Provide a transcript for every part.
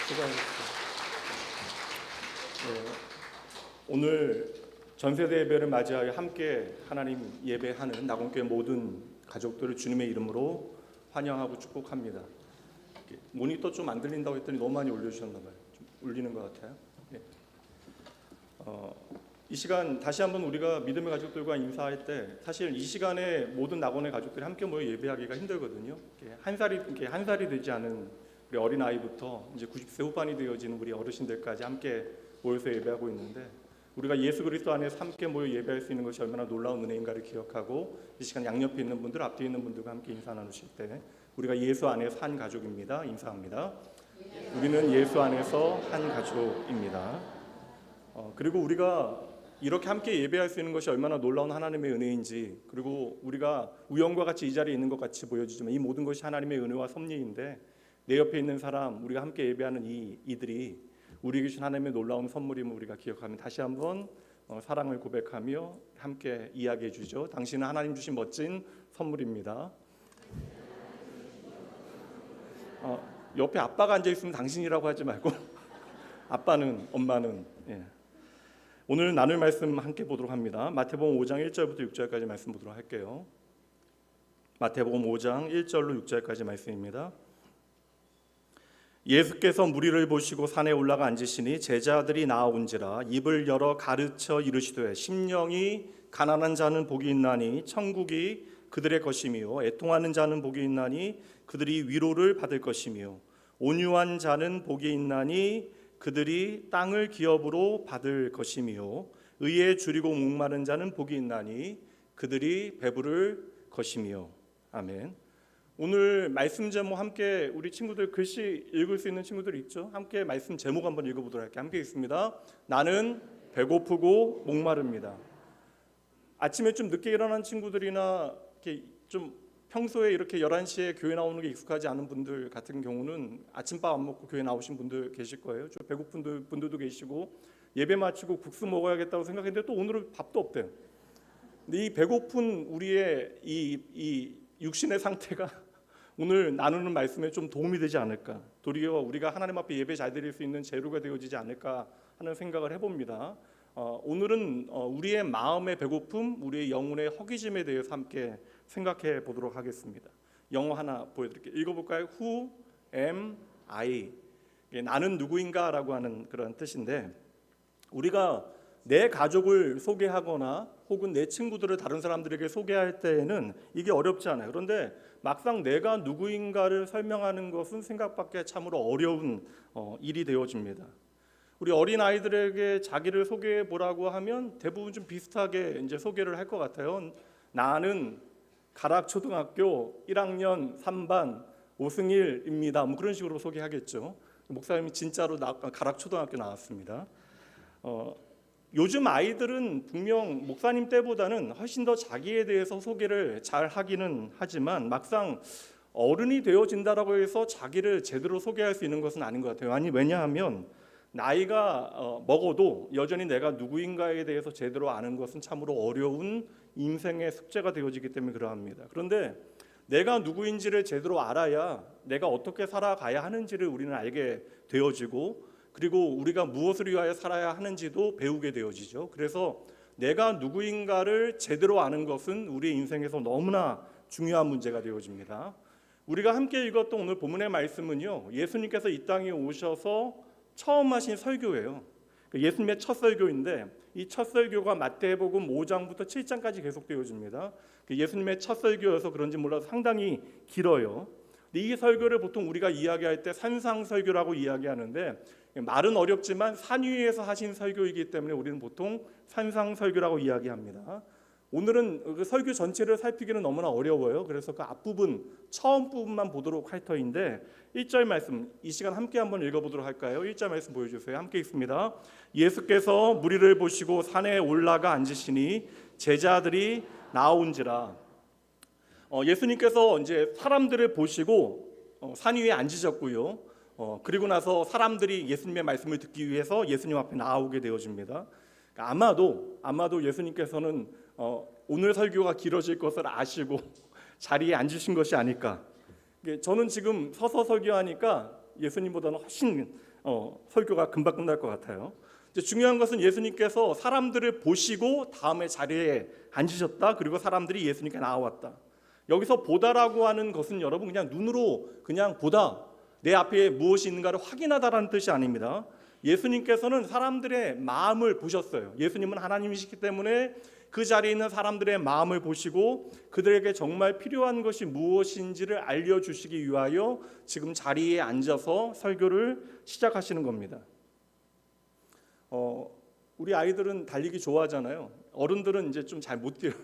수고하셨습니다. 네, 오늘 전세대 예배를 맞이하여 함께 하나님 예배하는 낙원교회 모든 가족들을 주님의 이름으로 환영하고 축복합니다. 모니터 좀 안 들린다고 했더니 너무 많이 올려주셨나 봐요. 좀 울리는 것 같아요. 네. 이 시간 다시 한번 우리가 믿음의 가족들과 인사할 때 사실 이 시간에 모든 낙원의 가족들이 함께 모여 예배하기가 힘들거든요. 한 살이 되지 않은 우리 어린 아이부터 이제 90세 후반이 되어지는 우리 어르신들까지 함께 모여서 예배하고 있는데, 우리가 예수 그리스도 안에서 함께 모여 예배할 수 있는 것이 얼마나 놀라운 은혜인가를 기억하고 이 시간 양옆에 있는 분들, 앞뒤에 있는 분들과 함께 인사 나누실 때 우리가 예수 안에서 한 가족입니다. 인사합니다. 우리는 예수 안에서 한 가족입니다. 그리고 우리가 이렇게 함께 예배할 수 있는 것이 얼마나 놀라운 하나님의 은혜인지, 그리고 우리가 우연과 같이 이 자리에 있는 것 같이 보여지지만 이 모든 것이 하나님의 은혜와 섭리인데, 내 옆에 있는 사람, 우리가 함께 예배하는 이들이 우리에게 주신 하나님의 놀라운 선물임을 우리가 기억하면 다시 한번 사랑을 고백하며 함께 이야기해 주죠. 당신은 하나님 주신 멋진 선물입니다. 옆에 아빠가 앉아 있으면 당신이라고 하지 말고 아빠는, 엄마는. 오늘 나눌 말씀 함께 보도록 합니다. 마태복음 5장 1절부터 6절까지 말씀 보도록 할게요. 마태복음 5장 1절로 6절까지 말씀입니다. 예수께서 무리를 보시고 산에 올라가 앉으시니 제자들이 나아온지라 입을 열어 가르쳐 이르시되, 심령이 가난한 자는 복이 있나니 천국이 그들의 것이며, 애통하는 자는 복이 있나니 그들이 위로를 받을 것이며, 온유한 자는 복이 있나니 그들이 땅을 기업으로 받을 것이며, 의에 줄이고 목마른 자는 복이 있나니 그들이 배부를 것이며. 아멘. 오늘 말씀 제목 함께 우리 친구들 글씨 읽을 수 있는 친구들 있죠? 함께 말씀 제목 한번 읽어보도록 할게요. 함께 읽습니다. 나는 배고프고 목마릅니다. 아침에 좀 늦게 일어난 친구들이나 이렇게 좀 평소에 이렇게 11시에 교회 나오는 게 익숙하지 않은 분들 같은 경우는 아침밥 안 먹고 교회 나오신 분들 계실 거예요. 좀 배고픈 분들도 계시고, 예배 마치고 국수 먹어야겠다고 생각했는데 또 오늘은 밥도 없대요. 근데 이 배고픈 우리의 이 육신의 상태가 오늘 나누는 말씀에 좀 도움이 되지 않을까, 도리어 우리가 하나님 앞에 예배 잘 드릴 수 있는 재료가 되어지지 않을까 하는 생각을 해봅니다. 오늘은 우리의 마음의 배고픔, 우리의 영혼의 허기짐에 대해서 함께 생각해 보도록 하겠습니다. 영어 하나 보여드릴게요. 읽어볼까요? Who am I? 나는 누구인가 라고 하는 그런 뜻인데, 우리가 내 가족을 소개하거나 혹은 내 친구들을 다른 사람들에게 소개할 때에는 이게 어렵지 않아요. 그런데 막상 내가 누구인가를 설명하는 것은 생각밖에 참으로 어려운 일이 되어집니다. 우리 어린 아이들에게 자기를 소개해 보라고 하면 대부분 좀 비슷하게 이제 소개를 할 것 같아요. 나는 가락초등학교 1학년 3반 오승일입니다. 뭐 그런 식으로 소개하겠죠. 목사님이 진짜로 가락초등학교 나왔습니다. 요즘 아이들은 분명 목사님 때보다는 훨씬 더 자기에 대해서 소개를 잘 하기는 하지만, 막상 어른이 되어진다라고 해서 자기를 제대로 소개할 수 있는 것은 아닌 것 같아요. 아니, 왜냐하면 나이가 먹어도 여전히 내가 누구인가에 대해서 제대로 아는 것은 참으로 어려운 인생의 숙제가 되어지기 때문에 그러합니다. 그런데 내가 누구인지를 제대로 알아야 내가 어떻게 살아가야 하는지를 우리는 알게 되어지고, 그리고 우리가 무엇을 위하여 살아야 하는지도 배우게 되어지죠. 그래서 내가 누구인가를 제대로 아는 것은 우리의 인생에서 너무나 중요한 문제가 되어집니다. 우리가 함께 읽었던 오늘 본문의 말씀은요, 예수님께서 이 땅에 오셔서 처음 하신 설교예요. 예수님의 첫 설교인데, 이 첫 설교가 마태복음 5장부터 7장까지 계속되어집니다. 예수님의 첫 설교여서 그런지 몰라도 상당히 길어요. 이 설교를 보통 우리가 이야기할 때 산상설교라고 이야기하는데, 말은 어렵지만 산 위에서 하신 설교이기 때문에 우리는 보통 산상설교라고 이야기합니다. 오늘은 그 설교 전체를 살피기는 너무나 어려워요. 그래서 그 앞부분, 처음 부분만 보도록 할 터인데, 1절 말씀 이 시간 함께 한번 읽어보도록 할까요? 1절 말씀 보여주세요. 함께 읽습니다. 예수께서 무리를 보시고 산에 올라가 앉으시니 제자들이 나온지라. 예수님께서 이제 사람들을 보시고 산 위에 앉으셨고요. 그리고 나서 사람들이 예수님의 말씀을 듣기 위해서 예수님 앞에 나오게 되어집니다. 아마도 예수님께서는 오늘 설교가 길어질 것을 아시고 자리에 앉으신 것이 아닐까. 저는 지금 서서 설교하니까 예수님보다는 훨씬 설교가 금방 끝날 것 같아요. 이제 중요한 것은 예수님께서 사람들을 보시고 다음에 자리에 앉으셨다. 그리고 사람들이 예수님께 나와왔다. 여기서 보다라고 하는 것은 여러분 그냥 눈으로 그냥 보다, 내 앞에 무엇이 있는가를 확인하다라는 뜻이 아닙니다. 예수님께서는 사람들의 마음을 보셨어요. 예수님은 하나님이시기 때문에 그 자리에 있는 사람들의 마음을 보시고 그들에게 정말 필요한 것이 무엇인지를 알려주시기 위하여 지금 자리에 앉아서 설교를 시작하시는 겁니다. 우리 아이들은 달리기 좋아하잖아요. 어른들은 이제 좀 잘 못 뛰어요.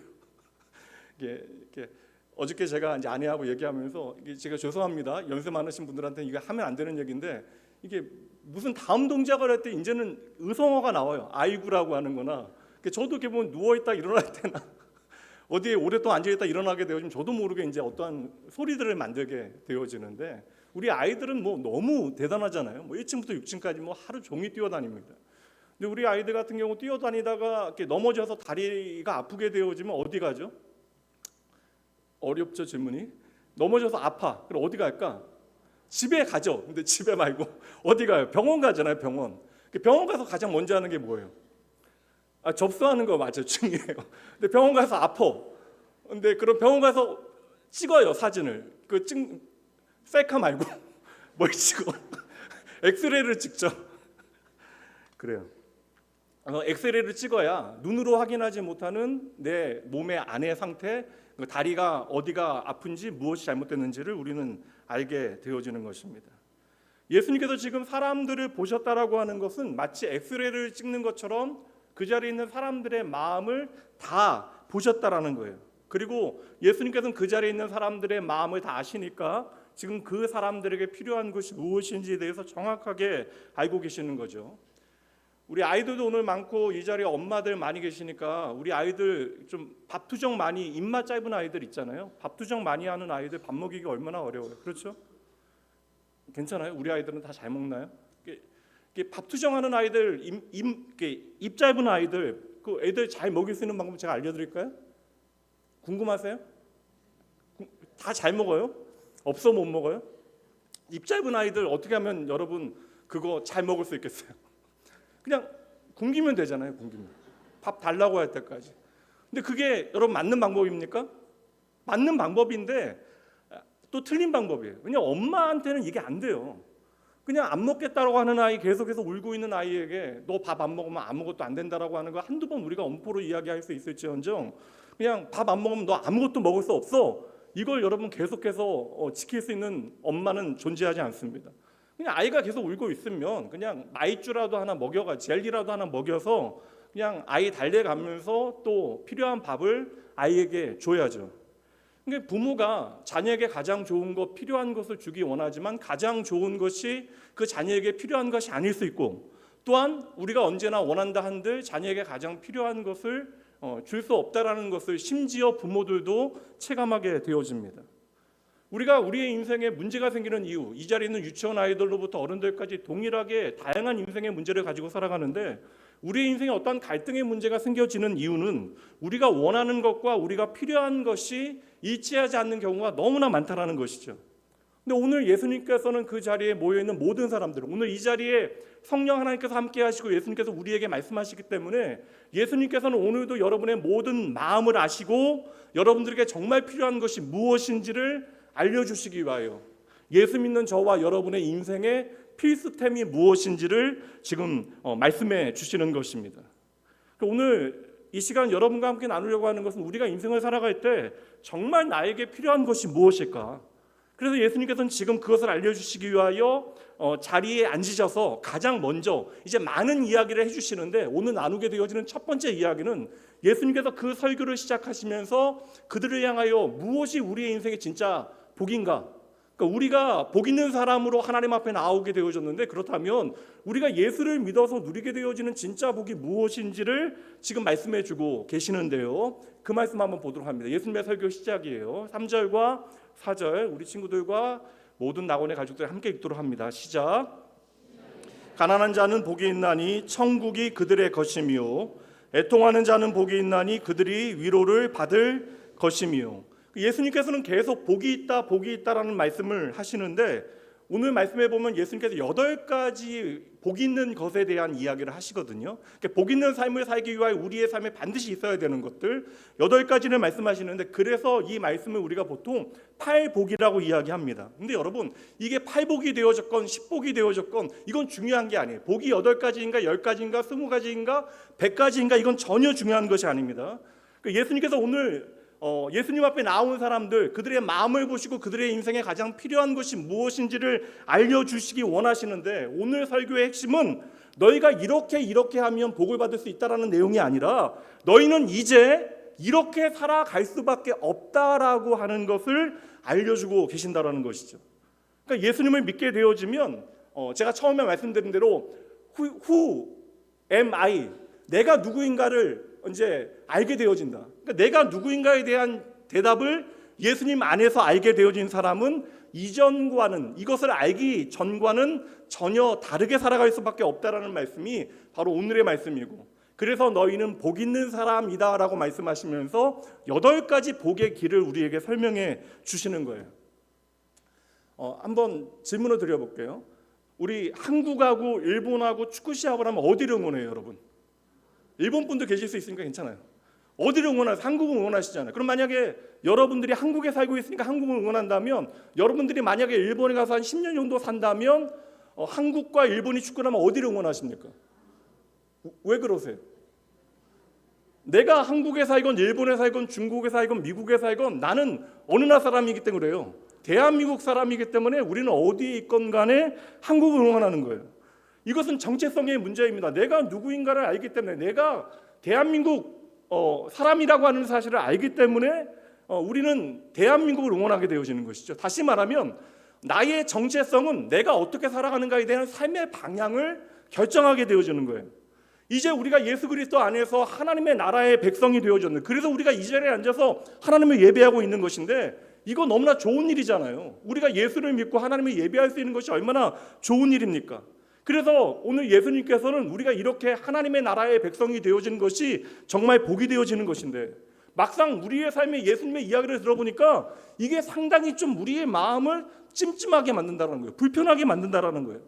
이게 어저께 제가 이제 아내하고 얘기하면서 제가 죄송합니다. 연세 많으신 분들한테 이거 하면 안 되는 얘기인데 이게 무슨 다음 동작을 할 때 이제는 의성어가 나와요. 아이구라고 하는 거나. 저도 이렇게 보면 누워있다 일어날 때나 어디에 오랫동안 앉아있다 일어나게 되어지면 저도 모르게 이제 어떠한 소리들을 만들게 되어지는데 우리 아이들은 뭐 너무 대단하잖아요. 뭐 1층부터 6층까지 뭐 하루 종일 뛰어다닙니다. 근데 우리 아이들 같은 경우 뛰어다니다가 이렇게 넘어져서 다리가 아프게 되어지면 어디 가죠? 어렵죠, 질문이. 넘어져서 아파. 그럼 어디 갈까? 집에 가죠. 근데 집에 말고 어디 가요? 병원 가잖아요, 병원. 병원 가서 가장 먼저 하는 게 뭐예요? 접수하는 거 맞아요, 중요해요. 근데 병원 가서 아파. 근데 그럼 병원 가서 찍어요, 사진을. 셀카 말고 뭘 찍어? 엑스레이를 찍죠. 그래요. 엑스레이를 찍어야 눈으로 확인하지 못하는 내 몸의 안의 상태, 다리가 어디가 아픈지 무엇이 잘못됐는지를 우리는 알게 되어지는 것입니다. 예수님께서 지금 사람들을 보셨다라고 하는 것은 마치 엑스레이를 찍는 것처럼 그 자리에 있는 사람들의 마음을 다 보셨다라는 거예요. 그리고 예수님께서는 그 자리에 있는 사람들의 마음을 다 아시니까 지금 그 사람들에게 필요한 것이 무엇인지에 대해서 정확하게 알고 계시는 거죠. 우리 아이들도 오늘 많고 이 자리에 엄마들 많이 계시니까 우리 아이들 좀 밥투정 많이, 입맛 짧은 아이들 있잖아요. 밥투정 많이 하는 아이들 밥 먹이기 얼마나 어려워요. 그렇죠? 괜찮아요? 우리 아이들은 다 잘 먹나요? 밥투정하는 아이들, 입 짧은 아이들, 그 애들 잘 먹일 수 있는 방법 제가 알려드릴까요? 궁금하세요? 다 잘 먹어요? 없어 못 먹어요? 입 짧은 아이들 어떻게 하면 여러분 그거 잘 먹을 수 있겠어요? 그냥 굶기면 되잖아요. 굶기면 밥 달라고 할 때까지. 근데 그게 여러분 맞는 방법입니까? 맞는 방법인데 또 틀린 방법이에요. 왜냐면 엄마한테는 이게 안 돼요. 그냥 안 먹겠다라고 하는 아이, 계속해서 울고 있는 아이에게 너 밥 안 먹으면 아무것도 안 된다라고 하는 거 한두 번 우리가 엄포로 이야기할 수 있을지언정 그냥 밥 안 먹으면 너 아무것도 먹을 수 없어, 이걸 여러분 계속해서 지킬 수 있는 엄마는 존재하지 않습니다. 그냥 아이가 계속 울고 있으면 그냥 마이쮸라도 하나 먹여가, 젤리라도 하나 먹여서 그냥 아이 달래가면서 또 필요한 밥을 아이에게 줘야죠. 그러니까 부모가 자녀에게 가장 좋은 것, 필요한 것을 주기 원하지만 가장 좋은 것이 그 자녀에게 필요한 것이 아닐 수 있고, 또한 우리가 언제나 원한다 한들 자녀에게 가장 필요한 것을 줄 수 없다라는 것을 심지어 부모들도 체감하게 되어집니다. 우리가 우리의 인생에 문제가 생기는 이유, 이 자리에 있는 유치원 아이들로부터 어른들까지 동일하게 다양한 인생의 문제를 가지고 살아가는데 우리의 인생에 어떤 갈등의 문제가 생겨지는 이유는 우리가 원하는 것과 우리가 필요한 것이 일치하지 않는 경우가 너무나 많다라는 것이죠. 근데 오늘 예수님께서는 그 자리에 모여있는 모든 사람들, 오늘 이 자리에 성령 하나님께서 함께 하시고 예수님께서 우리에게 말씀하시기 때문에 예수님께서는 오늘도 여러분의 모든 마음을 아시고 여러분들에게 정말 필요한 것이 무엇인지를 알려주시기 위하여 예수 믿는 저와 여러분의 인생의 필수템이 무엇인지를 지금 말씀해 주시는 것입니다. 오늘 이 시간 여러분과 함께 나누려고 하는 것은 우리가 인생을 살아갈 때 정말 나에게 필요한 것이 무엇일까? 그래서 예수님께서는 지금 그것을 알려주시기 위하여 자리에 앉으셔서 가장 먼저 이제 많은 이야기를 해주시는데 오늘 나누게 되어지는 첫 번째 이야기는 예수님께서 그 설교를 시작하시면서 그들을 향하여 무엇이 우리의 인생의 진짜 복인가? 그러니까 우리가 복 있는 사람으로 하나님 앞에 나오게 되어졌는데 그렇다면 우리가 예수를 믿어서 누리게 되어지는 진짜 복이 무엇인지를 지금 말씀해 주고 계시는데요. 그 말씀 한번 보도록 합니다. 예수님의 설교 시작이에요. 3절과 4절 우리 친구들과 모든 낙원의 가족들 함께 읽도록 합니다. 시작. 가난한 자는 복이 있나니 천국이 그들의 것이며 애통하는 자는 복이 있나니 그들이 위로를 받을 것이며. 예수님께서는 계속 복이 있다라는 말씀을 하시는데 오늘 말씀해 보면 예수님께서 8가지 복 있는 것에 대한 이야기를 하시거든요. 그러니까 복 있는 삶을 살기 위하여 우리의 삶에 반드시 있어야 되는 것들 8가지를 말씀하시는데, 그래서 이 말씀을 우리가 보통 8복이라고 이야기합니다. 근데 여러분, 이게 8복이 되어졌건 10복이 되어졌건 이건 중요한 게 아니에요. 복이 8가지인가 10가지인가 20가지인가 100가지인가 이건 전혀 중요한 것이 아닙니다. 예수님께서 오늘 예수님 앞에 나온 사람들, 그들의 마음을 보시고 그들의 인생에 가장 필요한 것이 무엇인지를 알려주시기 원하시는데, 오늘 설교의 핵심은 너희가 이렇게 하면 복을 받을 수 있다라는 내용이 아니라 너희는 이제 이렇게 살아갈 수밖에 없다라고 하는 것을 알려주고 계신다라는 것이죠. 그러니까 예수님을 믿게 되어지면 제가 처음에 말씀드린 대로 who am I? 내가 누구인가를 이제 알게 되어진다. 그러니까 내가 누구인가에 대한 대답을 예수님 안에서 알게 되어진 사람은 이전과는, 이것을 알기 전과는 전혀 다르게 살아갈 수밖에 없다라는 말씀이 바로 오늘의 말씀이고, 그래서 너희는 복 있는 사람이다라고 말씀하시면서 8가지 복의 길을 우리에게 설명해 주시는 거예요. 한번 질문을 드려볼게요. 우리 한국하고 일본하고 축구 시합을 하면 어디를 응원해요, 여러분? 일본 분도 계실 수 있으니까 괜찮아요. 어디를 응원하세요? 한국을 응원하시잖아요. 그럼 만약에 여러분들이 한국에 살고 있으니까 한국을 응원한다면, 여러분들이 만약에 일본에 가서 한 10년 정도 산다면 한국과 일본이 축구를 하면 어디를 응원하십니까? 왜 그러세요? 내가 한국에 살건 일본에 살건 중국에 살건 미국에 살건 나는 어느 나라 사람이기 때문에 그래요. 대한민국 사람이기 때문에 우리는 어디에 있건 간에 한국을 응원하는 거예요. 이것은 정체성의 문제입니다. 내가 누구인가를 알기 때문에, 내가 대한민국 사람이라고 하는 사실을 알기 때문에 우리는 대한민국을 응원하게 되어지는 것이죠. 다시 말하면 나의 정체성은 내가 어떻게 살아가는가에 대한 삶의 방향을 결정하게 되어지는 거예요. 이제 우리가 예수 그리스도 안에서 하나님의 나라의 백성이 되어졌는데, 그래서 우리가 이 자리에 앉아서 하나님을 예배하고 있는 것인데, 이거 너무나 좋은 일이잖아요. 우리가 예수를 믿고 하나님을 예배할 수 있는 것이 얼마나 좋은 일입니까? 그래서 오늘 예수님께서는 우리가 이렇게 하나님의 나라의 백성이 되어지는 것이 정말 복이 되어지는 것인데, 막상 우리의 삶에 예수님의 이야기를 들어보니까 이게 상당히 좀 우리의 마음을 찜찜하게 만든다는 거예요. 불편하게 만든다는 거예요.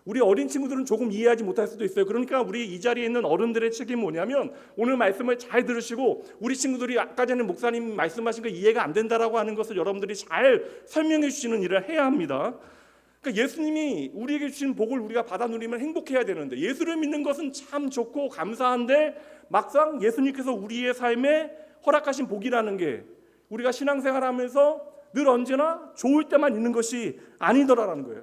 우리 어린 친구들은 조금 이해하지 못할 수도 있어요. 그러니까 우리 이 자리에 있는 어른들의 책임이 뭐냐면, 오늘 말씀을 잘 들으시고 우리 친구들이 아까 전에 목사님 말씀하신 거 이해가 안 된다라고 하는 것을 여러분들이 잘 설명해 주시는 일을 해야 합니다. 그러니까 예수님이 우리에게 주신 복을 우리가 받아 누리면 행복해야 되는데, 예수를 믿는 것은 참 좋고 감사한데 막상 예수님께서 우리의 삶에 허락하신 복이라는 게 우리가 신앙생활하면서 늘 언제나 좋을 때만 있는 것이 아니더라라는 거예요.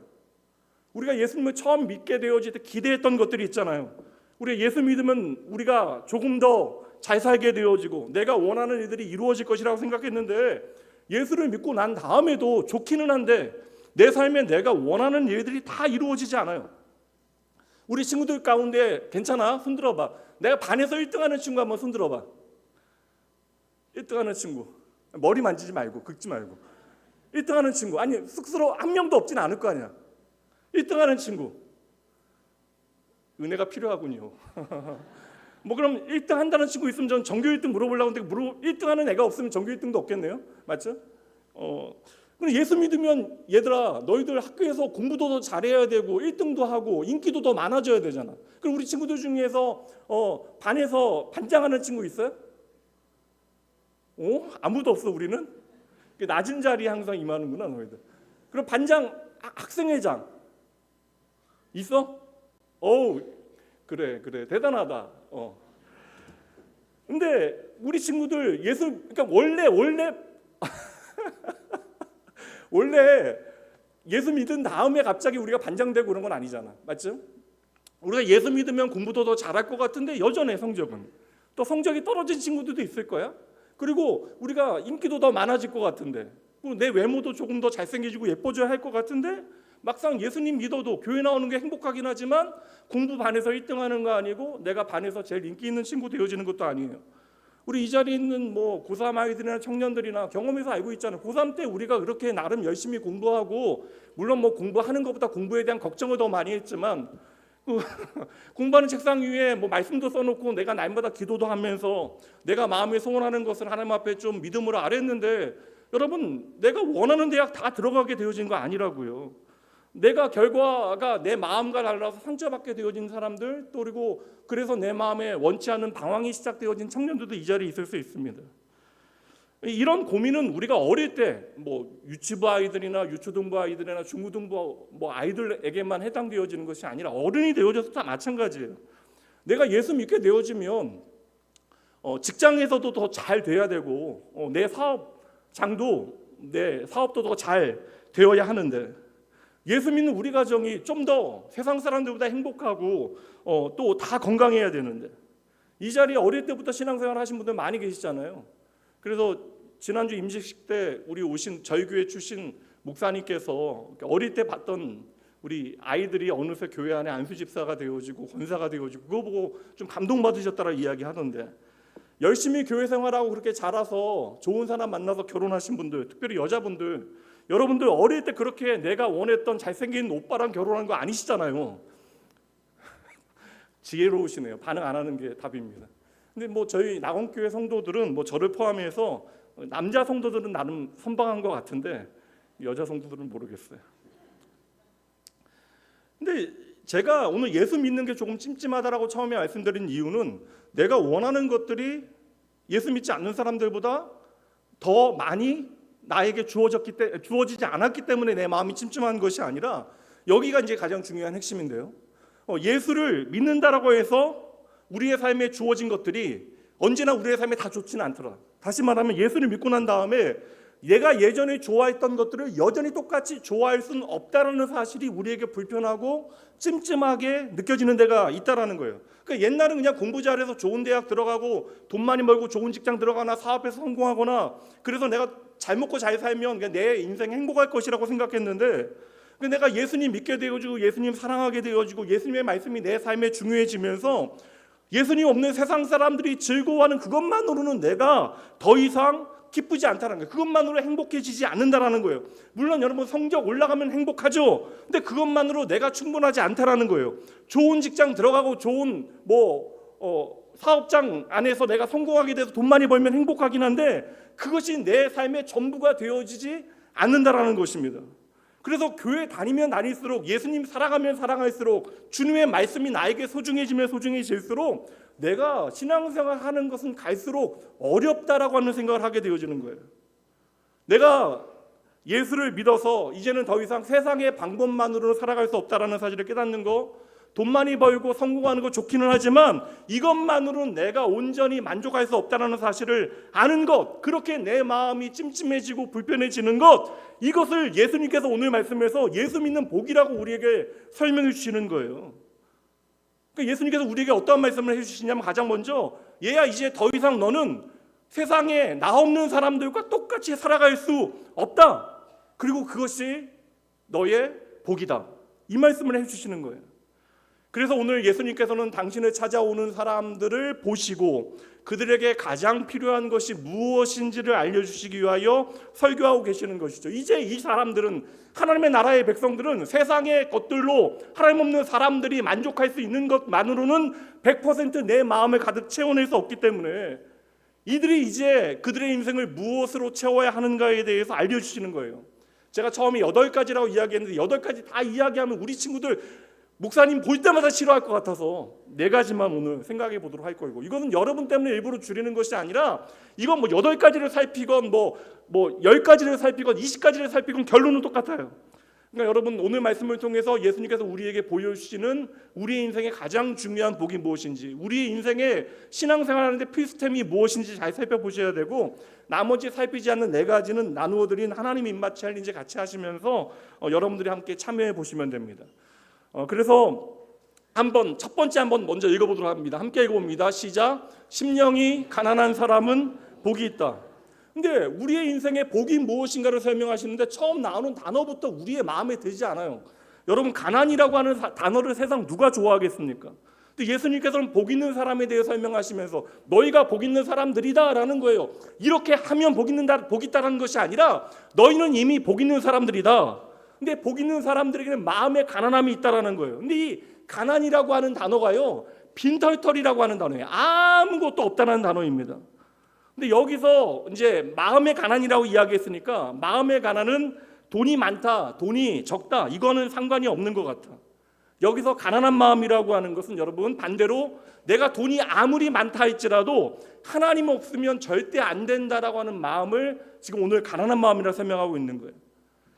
우리가 예수님을 처음 믿게 되어질 때 기대했던 것들이 있잖아요. 우리가 예수 믿으면 우리가 조금 더 잘 살게 되어지고 내가 원하는 일들이 이루어질 것이라고 생각했는데, 예수를 믿고 난 다음에도 좋기는 한데 내 삶에 내가 원하는 일들이 다 이루어지지 않아요. 우리 친구들 가운데 괜찮아? 손 들어봐. 내가 반에서 1등하는 친구 한번 손 들어봐. 1등하는 친구. 머리 만지지 말고, 긁지 말고. 1등하는 친구. 아니, 스스로 한 명도 없진 않을 거 아니야. 1등하는 친구. 은혜가 필요하군요. 뭐 그럼 1등 한다는 친구 있으면 전 전교 1등 물어보려고 했는데 1등하는 애가 없으면 전교 1등도 없겠네요. 맞죠? 그럼 예수 믿으면 얘들아, 너희들 학교에서 공부도 더 잘해야 되고 1등도 하고 인기도 더 많아져야 되잖아. 그럼 우리 친구들 중에서 반에서 반장하는 친구 있어요? 아무도 없어. 우리는 낮은 자리에 항상 임하는구나 너희들. 그럼 반장, 학생회장 있어? 그래 대단하다. 근데 우리 친구들 그러니까 원래 예수 믿은 다음에 갑자기 우리가 반장되고 그런 건 아니잖아. 맞죠? 우리가 예수 믿으면 공부도 더 잘할 것 같은데 여전해. 성적은 또 성적이 떨어진 친구들도 있을 거야. 그리고 우리가 인기도 더 많아질 것 같은데, 내 외모도 조금 더 잘생겨지고 예뻐져야 할 것 같은데, 막상 예수님 믿어도 교회 나오는 게 행복하긴 하지만 공부 반에서 1등하는 거 아니고 내가 반에서 제일 인기 있는 친구 되어지는 것도 아니에요. 우리 이 자리에 있는 고3 아이들이나 청년들이나 경험해서 알고 있잖아요. 고3 때 우리가 그렇게 나름 열심히 공부하고, 물론 공부하는 것보다 공부에 대한 걱정을 더 많이 했지만 공부하는 책상 위에 말씀도 써놓고 내가 날마다 기도도 하면서 내가 마음에 소원하는 것을 하나님 앞에 좀 믿음으로 아뢰는데, 여러분 내가 원하는 대학 다 들어가게 되어진 거 아니라고요. 내가 결과가 내 마음과 달라서 상처받게 되어진 사람들, 또 그리고 그래서 내 마음에 원치 않은 방황이 시작되어진 청년들도 이 자리에 있을 수 있습니다. 이런 고민은 우리가 어릴 때 뭐 유치부 아이들이나 유초등부 아이들이나 중고등부 뭐 아이들에게만 해당되어지는 것이 아니라 어른이 되어져서 다 마찬가지예요. 내가 예수 믿게 되어지면 직장에서도 더 잘 돼야 되고 내 사업장도 내 사업도 더 잘 되어야 하는데, 예수 믿는 우리 가정이 좀 더 세상 사람들보다 행복하고 또 다 건강해야 되는데, 이 자리에 어릴 때부터 신앙생활 하신 분들 많이 계시잖아요. 그래서 지난주 임직식 때 우리 오신 저희 교회 출신 목사님께서 어릴 때 봤던 우리 아이들이 어느새 교회 안에 안수집사가 되어지고 권사가 되어지고 그거 보고 좀 감동받으셨다라 이야기하던데, 열심히 교회 생활하고 그렇게 자라서 좋은 사람 만나서 결혼하신 분들, 특별히 여자분들, 여러분들 어릴 때 그렇게 내가 원했던 잘생긴 오빠랑 결혼한 거 아니시잖아요. 지혜로우시네요. 반응 안 하는 게 답입니다. 근데 뭐 저희 낙원교회 성도들은 뭐 저를 포함해서 남자 성도들은 나름 선방한 것 같은데 여자 성도들은 모르겠어요. 근데 제가 오늘 예수 믿는 게 조금 찜찜하다라고 처음에 말씀드린 이유는, 내가 원하는 것들이 예수 믿지 않는 사람들보다 더 많이 나에게 주어지지 않았기 때문에 내 마음이 찜찜한 것이 아니라, 여기가 이제 가장 중요한 핵심인데요. 예수를 믿는다라고 해서 우리의 삶에 주어진 것들이 언제나 우리의 삶에 다 좋지는 않더라. 다시 말하면 예수를 믿고 난 다음에 내가 예전에 좋아했던 것들을 여전히 똑같이 좋아할 수는 없다라는 사실이 우리에게 불편하고 찜찜하게 느껴지는 데가 있다라는 거예요. 그러니까 옛날은 그냥 공부 잘해서 좋은 대학 들어가고 돈 많이 벌고 좋은 직장 들어가나 사업에서 성공하거나 그래서 내가 잘 먹고 잘 살면 그냥 내 인생 행복할 것이라고 생각했는데, 내가 예수님 믿게 되어지고 예수님 사랑하게 되어지고 예수님의 말씀이 내 삶에 중요해지면서 예수님 없는 세상 사람들이 즐거워하는 그것만으로는 내가 더 이상 기쁘지 않다는 거예요. 그것만으로 행복해지지 않는다라는 거예요. 물론 여러분 성적 올라가면 행복하죠. 근데 그것만으로 내가 충분하지 않다라는 거예요. 좋은 직장 들어가고 좋은 사업장 안에서 내가 성공하게 돼서 돈 많이 벌면 행복하긴 한데 그것이 내 삶의 전부가 되어지지 않는다라는 것입니다. 그래서 교회 다니면 다닐수록, 예수님 사랑하면 사랑할수록, 주님의 말씀이 나에게 소중해지면 소중해질수록 내가 신앙생활 하는 것은 갈수록 어렵다라고 하는 생각을 하게 되어지는 거예요. 내가 예수를 믿어서 이제는 더 이상 세상의 방법만으로 살아갈 수 없다라는 사실을 깨닫는 거, 돈 많이 벌고 성공하는 거 좋기는 하지만 이것만으로는 내가 온전히 만족할 수 없다는 사실을 아는 것, 그렇게 내 마음이 찜찜해지고 불편해지는 것, 이것을 예수님께서 오늘 말씀에서 예수 믿는 복이라고 우리에게 설명해 주시는 거예요. 그러니까 예수님께서 우리에게 어떤 말씀을 해주시냐면, 가장 먼저 얘야 이제 더 이상 너는 세상에 나 없는 사람들과 똑같이 살아갈 수 없다. 그리고 그것이 너의 복이다. 이 말씀을 해주시는 거예요. 그래서 오늘 예수님께서는 당신을 찾아오는 사람들을 보시고 그들에게 가장 필요한 것이 무엇인지를 알려주시기 위하여 설교하고 계시는 것이죠. 이제 이 사람들은, 하나님의 나라의 백성들은 세상의 것들로 하나님 없는 사람들이 만족할 수 있는 것만으로는 100% 내 마음을 가득 채워낼 수 없기 때문에 이들이 이제 그들의 인생을 무엇으로 채워야 하는가에 대해서 알려주시는 거예요. 제가 처음에 8가지라고 이야기했는데 8가지 다 이야기하면 우리 친구들 목사님 볼 때마다 싫어할 것 같아서 4가지만 오늘 생각해 보도록 할 거고, 이거는 여러분 때문에 일부러 줄이는 것이 아니라 이건 뭐 8가지를 살피건 뭐 10가지를 살피건 20가지를 살피건 결론은 똑같아요. 그러니까 여러분 오늘 말씀을 통해서 예수님께서 우리에게 보여주시는 우리의 인생의 가장 중요한 복이 무엇인지, 우리의 인생의 신앙생활하는데 필수템이 무엇인지 잘 살펴보셔야 되고, 나머지 살피지 않는 4가지는 나누어드린 하나님 입맛 챌린지 같이 하시면서 여러분들이 함께 참여해 보시면 됩니다. 그래서 첫 번째 먼저 읽어보도록 합니다. 함께 읽어봅니다. 시작. 심령이 가난한 사람은 복이 있다. 근데 우리의 인생의 복이 무엇인가를 설명하시는데 처음 나오는 단어부터 우리의 마음에 들지 않아요. 여러분, 가난이라고 하는 단어를 세상 누가 좋아하겠습니까? 근데 예수님께서는 복 있는 사람에 대해 설명하시면서 너희가 복 있는 사람들이다라는 거예요. 이렇게 하면 복 있다라는 것이 아니라 너희는 이미 복 있는 사람들이다. 근데 복 있는 사람들에게는 마음의 가난함이 있다라는 거예요. 근데 이 가난이라고 하는 단어가요, 빈털털이라고 하는 단어예요. 아무것도 없다는 단어입니다. 근데 여기서 이제 마음의 가난이라고 이야기했으니까 마음의 가난은 돈이 많다, 돈이 적다 이거는 상관이 없는 것 같아. 여기서 가난한 마음이라고 하는 것은 여러분 반대로 내가 돈이 아무리 많다 할지라도 하나님 없으면 절대 안 된다라고 하는 마음을 지금 오늘 가난한 마음이라 설명하고 있는 거예요.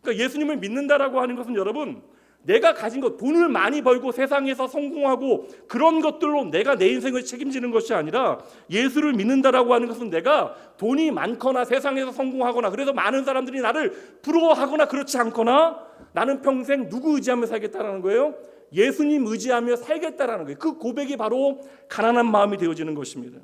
그러니까 예수님을 믿는다라고 하는 것은 여러분 내가 가진 것, 돈을 많이 벌고 세상에서 성공하고 그런 것들로 내가 내 인생을 책임지는 것이 아니라 예수를 믿는다라고 하는 것은 내가 돈이 많거나 세상에서 성공하거나 그래서 많은 사람들이 나를 부러워하거나 그렇지 않거나 나는 평생 누구 의지하며 살겠다라는 거예요? 예수님 의지하며 살겠다라는 거예요. 그 고백이 바로 가난한 마음이 되어지는 것입니다.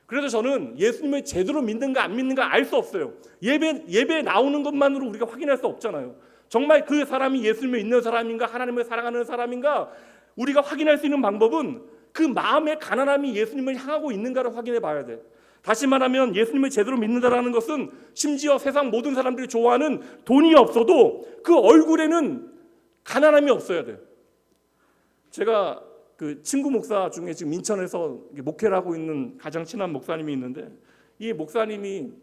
그래서 저는 예수님을 제대로 믿는가 안 믿는가 알 수 없어요. 예배 나오는 것만으로 우리가 확인할 수 없잖아요. 정말 그 사람이 예수님을 믿는 사람인가 하나님을 사랑하는 사람인가 우리가 확인할 수 있는 방법은 그 마음의 가난함이 예수님을 향하고 있는가를 확인해 봐야 돼. 다시 말하면 예수님을 제대로 믿는다라는 것은 심지어 세상 모든 사람들이 좋아하는 돈이 없어도 그 얼굴에는 가난함이 없어야 돼. 제가 그 친구 목사 중에 지금 인천에서 목회를 하고 있는 가장 친한 목사님이 있는데 이 목사님이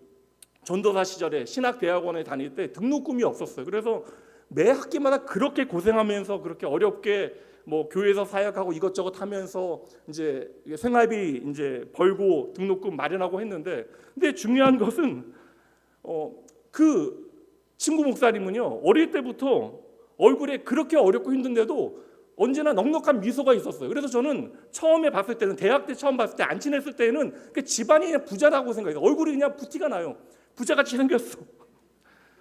전도사 시절에 신학대학원에 다닐 때 등록금이 없었어요. 그래서 매 학기마다 그렇게 고생하면서 그렇게 어렵게 뭐 교회에서 사역하고 이것저것 하면서 이제 생활비 이제 벌고 등록금 마련하고 했는데 근데 중요한 것은 그 친구 목사님은요 어릴 때부터 얼굴에 그렇게 어렵고 힘든데도 언제나 넉넉한 미소가 있었어요. 그래서 저는 처음에 봤을 때는 대학 때 처음 봤을 때 안 친했을 때는 그 집안이 그냥 부자라고 생각해요. 얼굴이 그냥 부티가 나요. 부자같이 생겼어.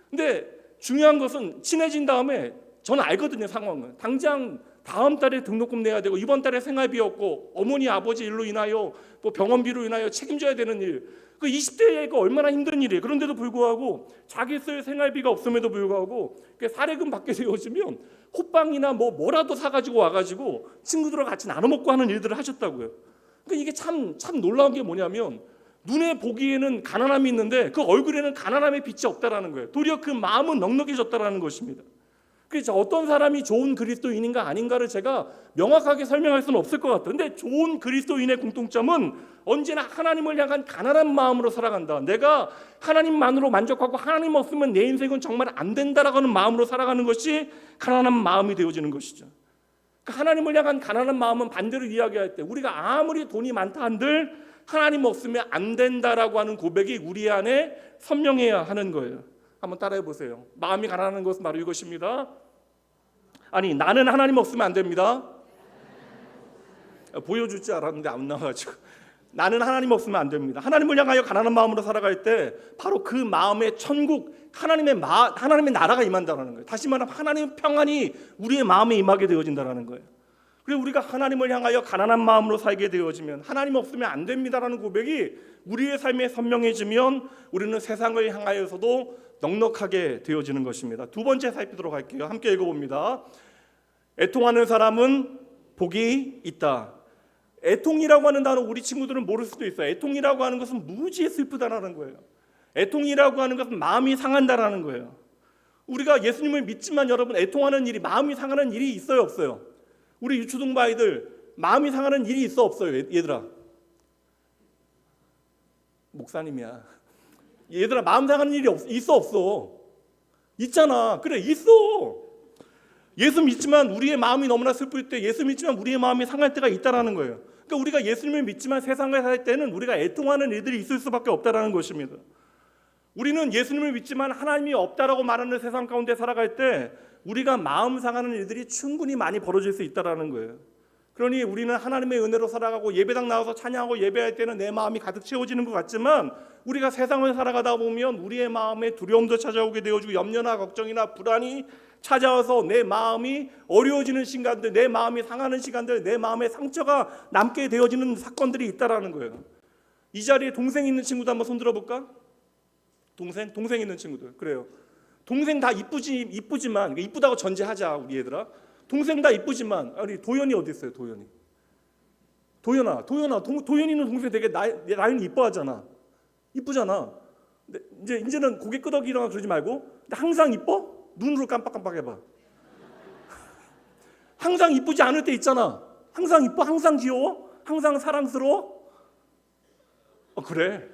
근데 중요한 것은 친해진 다음에 저는 알거든요 상황을. 당장 다음 달에 등록금 내야 되고 이번 달에 생활비 없고 어머니 아버지 일로 인하여 또 병원비로 인하여 책임져야 되는 일. 그 20대가 얼마나 힘든 일이에요. 그런데도 불구하고 자기 쓸 생활비가 없음에도 불구하고 사례금 받게 되어지면 호빵이나 뭐라도 사가지고 와가지고 친구들과 같이 나눠 먹고 하는 일들을 하셨다고요. 그러니까 이게 참 놀라운 게 뭐냐면 눈에 보기에는 가난함이 있는데 그 얼굴에는 가난함의 빛이 없다라는 거예요. 도리어 그 마음은 넉넉해졌다라는 것입니다. 그래서 어떤 사람이 좋은 그리스도인인가 아닌가를 제가 명확하게 설명할 수는 없을 것 같아요. 근데 좋은 그리스도인의 공통점은 언제나 하나님을 향한 가난한 마음으로 살아간다. 내가 하나님만으로 만족하고 하나님 없으면 내 인생은 정말 안 된다라고 하는 마음으로 살아가는 것이 가난한 마음이 되어지는 것이죠. 그러니까 하나님을 향한 가난한 마음은 반대로 이야기할 때 우리가 아무리 돈이 많다 한들 하나님 없으면 안 된다라고 하는 고백이 우리 안에 선명해야 하는 거예요. 한번 따라해 보세요. 마음이 가난한 것은 바로 이것입니다. 아니 나는 하나님 없으면 안 됩니다. 보여줄 줄 알았는데 안 나와가지고 나는 하나님 없으면 안 됩니다. 하나님을 향하여 가난한 마음으로 살아갈 때 바로 그 마음의 천국 하나님의 나라가 임한다는 거예요. 다시 말하면 하나님의 평안이 우리의 마음에 임하게 되어진다는 거예요. 그리고 우리가 하나님을 향하여 가난한 마음으로 살게 되어지면 하나님 없으면 안 됩니다라는 고백이 우리의 삶에 선명해지면 우리는 세상을 향하여서도 넉넉하게 되어지는 것입니다. 두 번째 살피도록 할게요. 함께 읽어봅니다. 애통하는 사람은 복이 있다. 애통이라고 하는 단어 우리 친구들은 모를 수도 있어요. 애통이라고 하는 것은 무지에 슬프다라는 거예요. 애통이라고 하는 것은 마음이 상한다라는 거예요. 우리가 예수님을 믿지만 여러분 애통하는 일이 마음이 상하는 일이 있어요 없어요? 우리 유초등부 아이들 마음이 상하는 일이 있어 없어요 얘들아? 목사님이야. 얘들아 마음 상하는 일이 있어 없어? 있잖아. 그래 있어. 예수 믿지만 우리의 마음이 너무나 슬플 때 예수 믿지만 우리의 마음이 상할 때가 있다라는 거예요. 그러니까 우리가 예수님을 믿지만 세상을 살 때는 우리가 애통하는 일들이 있을 수밖에 없다라는 것입니다. 우리는 예수님을 믿지만 하나님이 없다라고 말하는 세상 가운데 살아갈 때 우리가 마음 상하는 일들이 충분히 많이 벌어질 수 있다라는 거예요. 그러니 우리는 하나님의 은혜로 살아가고 예배당 나와서 찬양하고 예배할 때는 내 마음이 가득 채워지는 것 같지만 우리가 세상을 살아가다 보면 우리의 마음에 두려움도 찾아오게 되어지고 염려나 걱정이나 불안이 찾아와서 내 마음이 어려워지는 시간들, 내 마음이 상하는 시간들, 내 마음에 상처가 남게 되어지는 사건들이 있다라는 거예요. 이 자리에 동생 있는 친구도 한번 손 들어볼까? 동생 있는 친구들. 그래요. 동생 다 이쁘지만 이쁘다고 전제하자 우리 얘들아. 동생 다 이쁘지만 우리 도연이 어디 있어요? 도연아. 도연이는 동생 되게 나이는 이뻐하잖아. 이쁘잖아. 근데 이제는 고개 끄덕이거나 그러지 말고 항상 이뻐? 눈으로 깜빡깜빡 해봐. 항상 이쁘지 않을 때 있잖아. 항상 이뻐? 항상 귀여워? 항상 사랑스러워? 그래.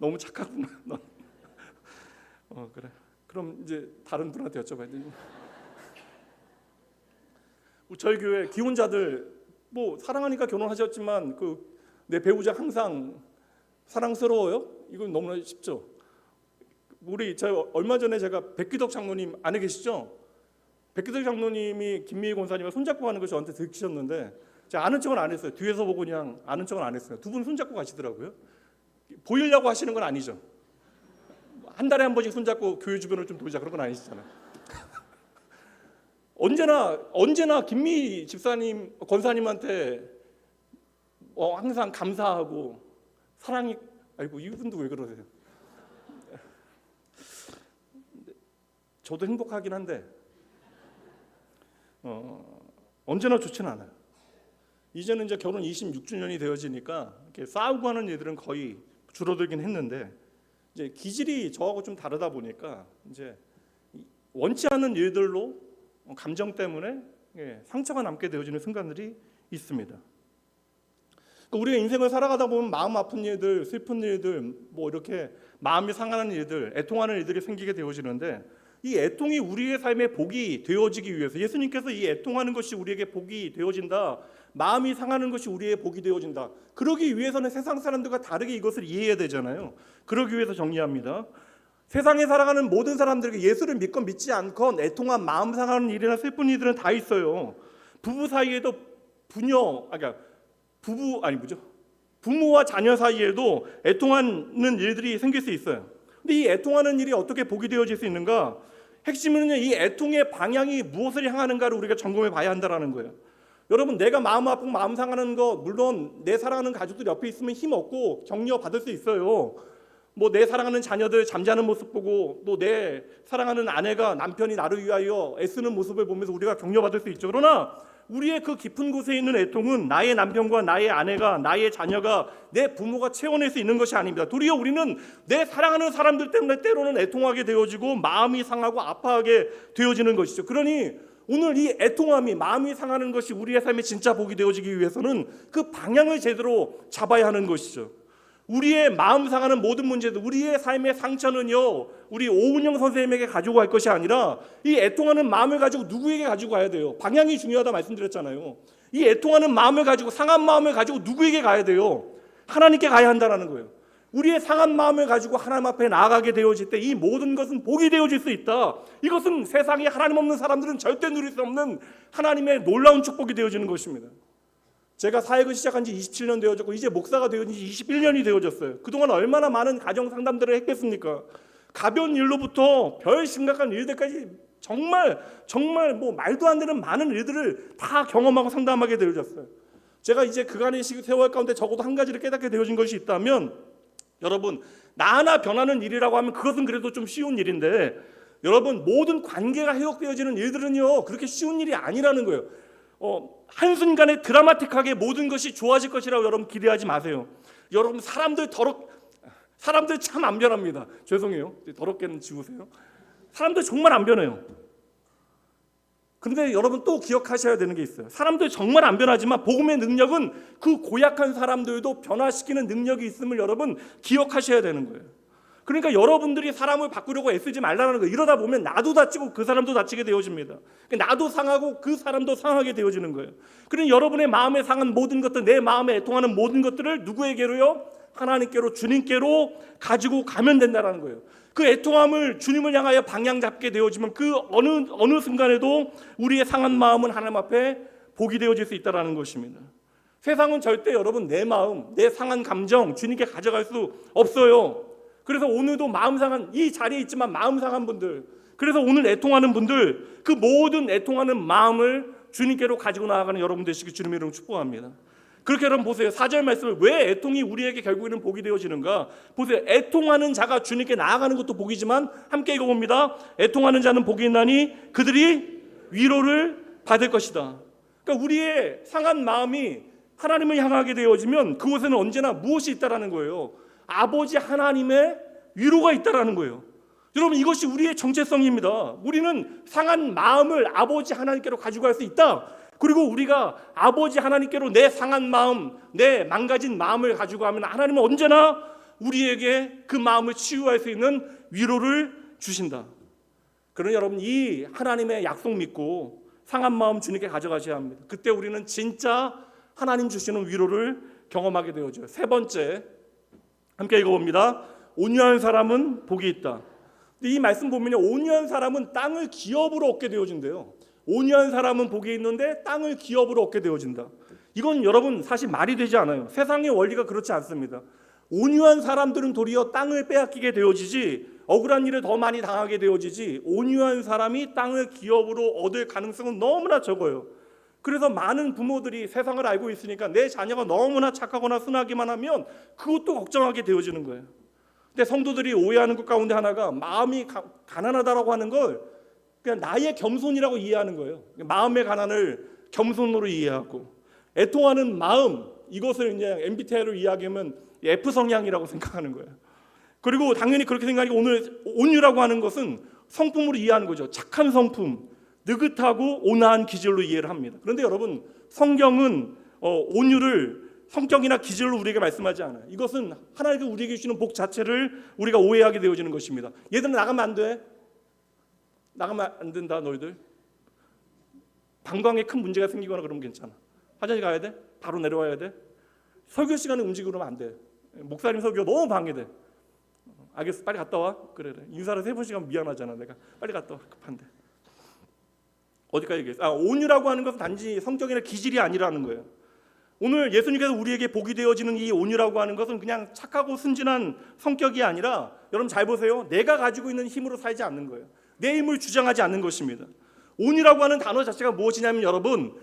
너무 착하구나. 넌. 그래. 그럼 이제 다른 분한테 여쭤봐야 돼. 저희 교회 기혼자들 뭐 사랑하니까 결혼하셨지만 그 내 배우자 항상 사랑스러워요? 이건 너무나 쉽죠. 얼마 전에 제가 백기덕 장로님 아내 계시죠? 백기덕 장로님이 김미희 권사님과 손잡고 가는 걸 저한테 들키셨는데 제가 아는 척은 안 했어요. 뒤에서 보고 그냥 아는 척은 안 했어요. 두 분 손잡고 가시더라고요. 보이려고 하시는 건 아니죠. 한 달에 한 번씩 손잡고 교회 주변을 좀 돌자 그런 건 아니시잖아요. 언제나 김미희 집사님 권사님한테 항상 감사하고 사랑이 아이고 이분도 왜 그러세요? 저도 행복하긴 한데 언제나 좋지는 않아요. 이제는 이제 결혼 26주년이 되어지니까 이렇게 싸우고 하는 일들은 거의 줄어들긴 했는데 이제 기질이 저하고 좀 다르다 보니까 이제 원치 않는 일들로 감정 때문에 상처가 남게 되어지는 순간들이 있습니다. 우리가 인생을 살아가다 보면 마음 아픈 일들, 슬픈 일들, 뭐 이렇게 마음이 상하는 일들, 애통하는 일들이 생기게 되어지는데 이 애통이 우리의 삶의 복이 되어지기 위해서 예수님께서 이 애통하는 것이 우리에게 복이 되어진다, 마음이 상하는 것이 우리의 복이 되어진다. 그러기 위해서는 세상 사람들과 다르게 이것을 이해해야 되잖아요. 그러기 위해서 정리합니다. 세상에 살아가는 모든 사람들에게 예수를 믿건 믿지 않건 애통한 마음 상하는 일이나 슬픈 일들은 다 있어요. 부부 사이에도 부모와 자녀 사이에도 애통하는 일들이 생길 수 있어요. 근데 이 애통하는 일이 어떻게 복이 되어질 수 있는가? 핵심은 이 애통의 방향이 무엇을 향하는가를 우리가 점검해 봐야 한다는 거예요. 여러분, 내가 마음 아프고 마음 상하는 거 물론 내 사랑하는 가족들 옆에 있으면 힘 얻고 격려 받을 수 있어요. 뭐 내 사랑하는 자녀들 잠자는 모습 보고 또 내 사랑하는 아내가 남편이 나를 위하여 애쓰는 모습을 보면서 우리가 격려받을 수 있죠. 그러나 우리의 그 깊은 곳에 있는 애통은 나의 남편과 나의 아내가 나의 자녀가 내 부모가 채워낼 수 있는 것이 아닙니다. 도리어 우리는 내 사랑하는 사람들 때문에 때로는 애통하게 되어지고 마음이 상하고 아파하게 되어지는 것이죠. 그러니 오늘 이 애통함이 마음이 상하는 것이 우리의 삶에 진짜 복이 되어지기 위해서는 그 방향을 제대로 잡아야 하는 것이죠. 우리의 마음 상하는 모든 문제들, 우리의 삶의 상처는요, 우리 오은영 선생님에게 가지고 갈 것이 아니라 이 애통하는 마음을 가지고 누구에게 가지고 가야 돼요? 방향이 중요하다 말씀드렸잖아요. 이 애통하는 마음을 가지고, 상한 마음을 가지고 누구에게 가야 돼요? 하나님께 가야 한다는 거예요. 우리의 상한 마음을 가지고 하나님 앞에 나아가게 되어질 때 이 모든 것은 복이 되어질 수 있다. 이것은 세상에 하나님 없는 사람들은 절대 누릴 수 없는 하나님의 놀라운 축복이 되어지는 것입니다. 제가 사역을 시작한 지 27년 되어졌고 이제 목사가 되어진 지 21년이 되어졌어요. 그동안 얼마나 많은 가정 상담들을 했겠습니까? 가벼운 일로부터 별 심각한 일들까지 정말 뭐 말도 안 되는 많은 일들을 다 경험하고 상담하게 되어졌어요. 제가 이제 그간의 세월 가운데 적어도 한 가지를 깨닫게 되어진 것이 있다면, 여러분, 나 하나 변하는 일이라고 하면 그것은 그래도 좀 쉬운 일인데, 여러분, 모든 관계가 회복되어지는 일들은요 그렇게 쉬운 일이 아니라는 거예요. 한순간에 드라마틱하게 모든 것이 좋아질 것이라고 여러분 기대하지 마세요. 여러분, 사람들 참 안 변합니다. 죄송해요. 더럽게는 지우세요. 사람들 정말 안 변해요. 그런데 여러분 또 기억하셔야 되는 게 있어요. 사람들 정말 안 변하지만 복음의 능력은 그 고약한 사람들도 변화시키는 능력이 있음을 여러분 기억하셔야 되는 거예요. 그러니까 여러분들이 사람을 바꾸려고 애쓰지 말라는 거예요. 이러다 보면 나도 다치고 그 사람도 다치게 되어집니다. 나도 상하고 그 사람도 상하게 되어지는 거예요. 그러니 여러분의 마음에 상한 모든 것들, 내 마음에 애통하는 모든 것들을 누구에게로요? 하나님께로, 주님께로 가지고 가면 된다는 거예요. 그 애통함을 주님을 향하여 방향 잡게 되어지면 그 어느 순간에도 우리의 상한 마음은 하나님 앞에 복이 되어질 수 있다는 것입니다. 세상은 절대 여러분 내 마음, 내 상한 감정 주님께 가져갈 수 없어요. 그래서 오늘도 마음 상한, 이 자리에 있지만 마음 상한 분들, 그래서 오늘 애통하는 분들, 그 모든 애통하는 마음을 주님께로 가지고 나아가는 여러분 되시길 주님의 이름으로 축복합니다. 그렇게 여러분 보세요. 4절 말씀을 왜 애통이 우리에게 결국에는 복이 되어지는가? 보세요. 애통하는 자가 주님께 나아가는 것도 복이지만 함께 읽어봅니다. 애통하는 자는 복이 있나니 그들이 위로를 받을 것이다. 그러니까 우리의 상한 마음이 하나님을 향하게 되어지면 그곳에는 언제나 무엇이 있다라는 거예요? 아버지 하나님의 위로가 있다라는 거예요. 여러분, 이것이 우리의 정체성입니다. 우리는 상한 마음을 아버지 하나님께로 가지고 갈 수 있다. 그리고 우리가 아버지 하나님께로 내 상한 마음, 내 망가진 마음을 가지고 가면 하나님은 언제나 우리에게 그 마음을 치유할 수 있는 위로를 주신다. 그러니 여러분, 이 하나님의 약속 믿고 상한 마음 주님께 가져가셔야 합니다. 그때 우리는 진짜 하나님 주시는 위로를 경험하게 되어져요. 세 번째, 함께 읽어봅니다. 온유한 사람은 복이 있다. 이 말씀 보면요, 온유한 사람은 땅을 기업으로 얻게 되어진대요. 온유한 사람은 복이 있는데 땅을 기업으로 얻게 되어진다. 이건 여러분 사실 말이 되지 않아요. 세상의 원리가 그렇지 않습니다. 온유한 사람들은 도리어 땅을 빼앗기게 되어지지, 억울한 일을 더 많이 당하게 되어지지, 온유한 사람이 땅을 기업으로 얻을 가능성은 너무나 적어요. 그래서 많은 부모들이 세상을 알고 있으니까 내 자녀가 너무나 착하거나 순하기만 하면 그것도 걱정하게 되어지는 거예요. 근데 성도들이 오해하는 것 가운데 하나가 마음이 가난하다라고 하는 걸 그냥 나의 겸손이라고 이해하는 거예요. 마음의 가난을 겸손으로 이해하고, 애통하는 마음, 이것을 이제 MBTI로 이야기하면 F 성향이라고 생각하는 거예요. 그리고 당연히 그렇게 생각하니까 오늘 온유라고 하는 것은 성품으로 이해하는 거죠. 착한 성품, 느긋하고 온화한 기질로 이해를 합니다. 그런데 여러분, 성경은 온유를 성격이나 기질로 우리에게 말씀하지 않아요. 이것은 하나님께서 우리에게 주시는 복 자체를 우리가 오해하게 되어지는 것입니다. 얘들은 나가면 안 돼. 나가면 안 된다. 너희들 방광에 큰 문제가 생기거나 그러면 괜찮아. 화장실 가야 돼? 바로 내려와야 돼? 설교 시간에 움직이고 그러면 안 돼. 목사님 설교 너무 방해돼. 알겠어, 빨리 갔다 와. 그래. 인사를 3번씩 하면 미안하잖아. 내가 빨리 갔다 와. 급한데. 어디까지 얘기했어? 온유라고 하는 것은 단지 성격이나 기질이 아니라는 거예요. 오늘 예수님께서 우리에게 복이 되어지는 이 온유라고 하는 것은 그냥 착하고 순진한 성격이 아니라, 여러분 잘 보세요. 내가 가지고 있는 힘으로 살지 않는 거예요. 내 힘을 주장하지 않는 것입니다. 온유라고 하는 단어 자체가 무엇이냐면, 여러분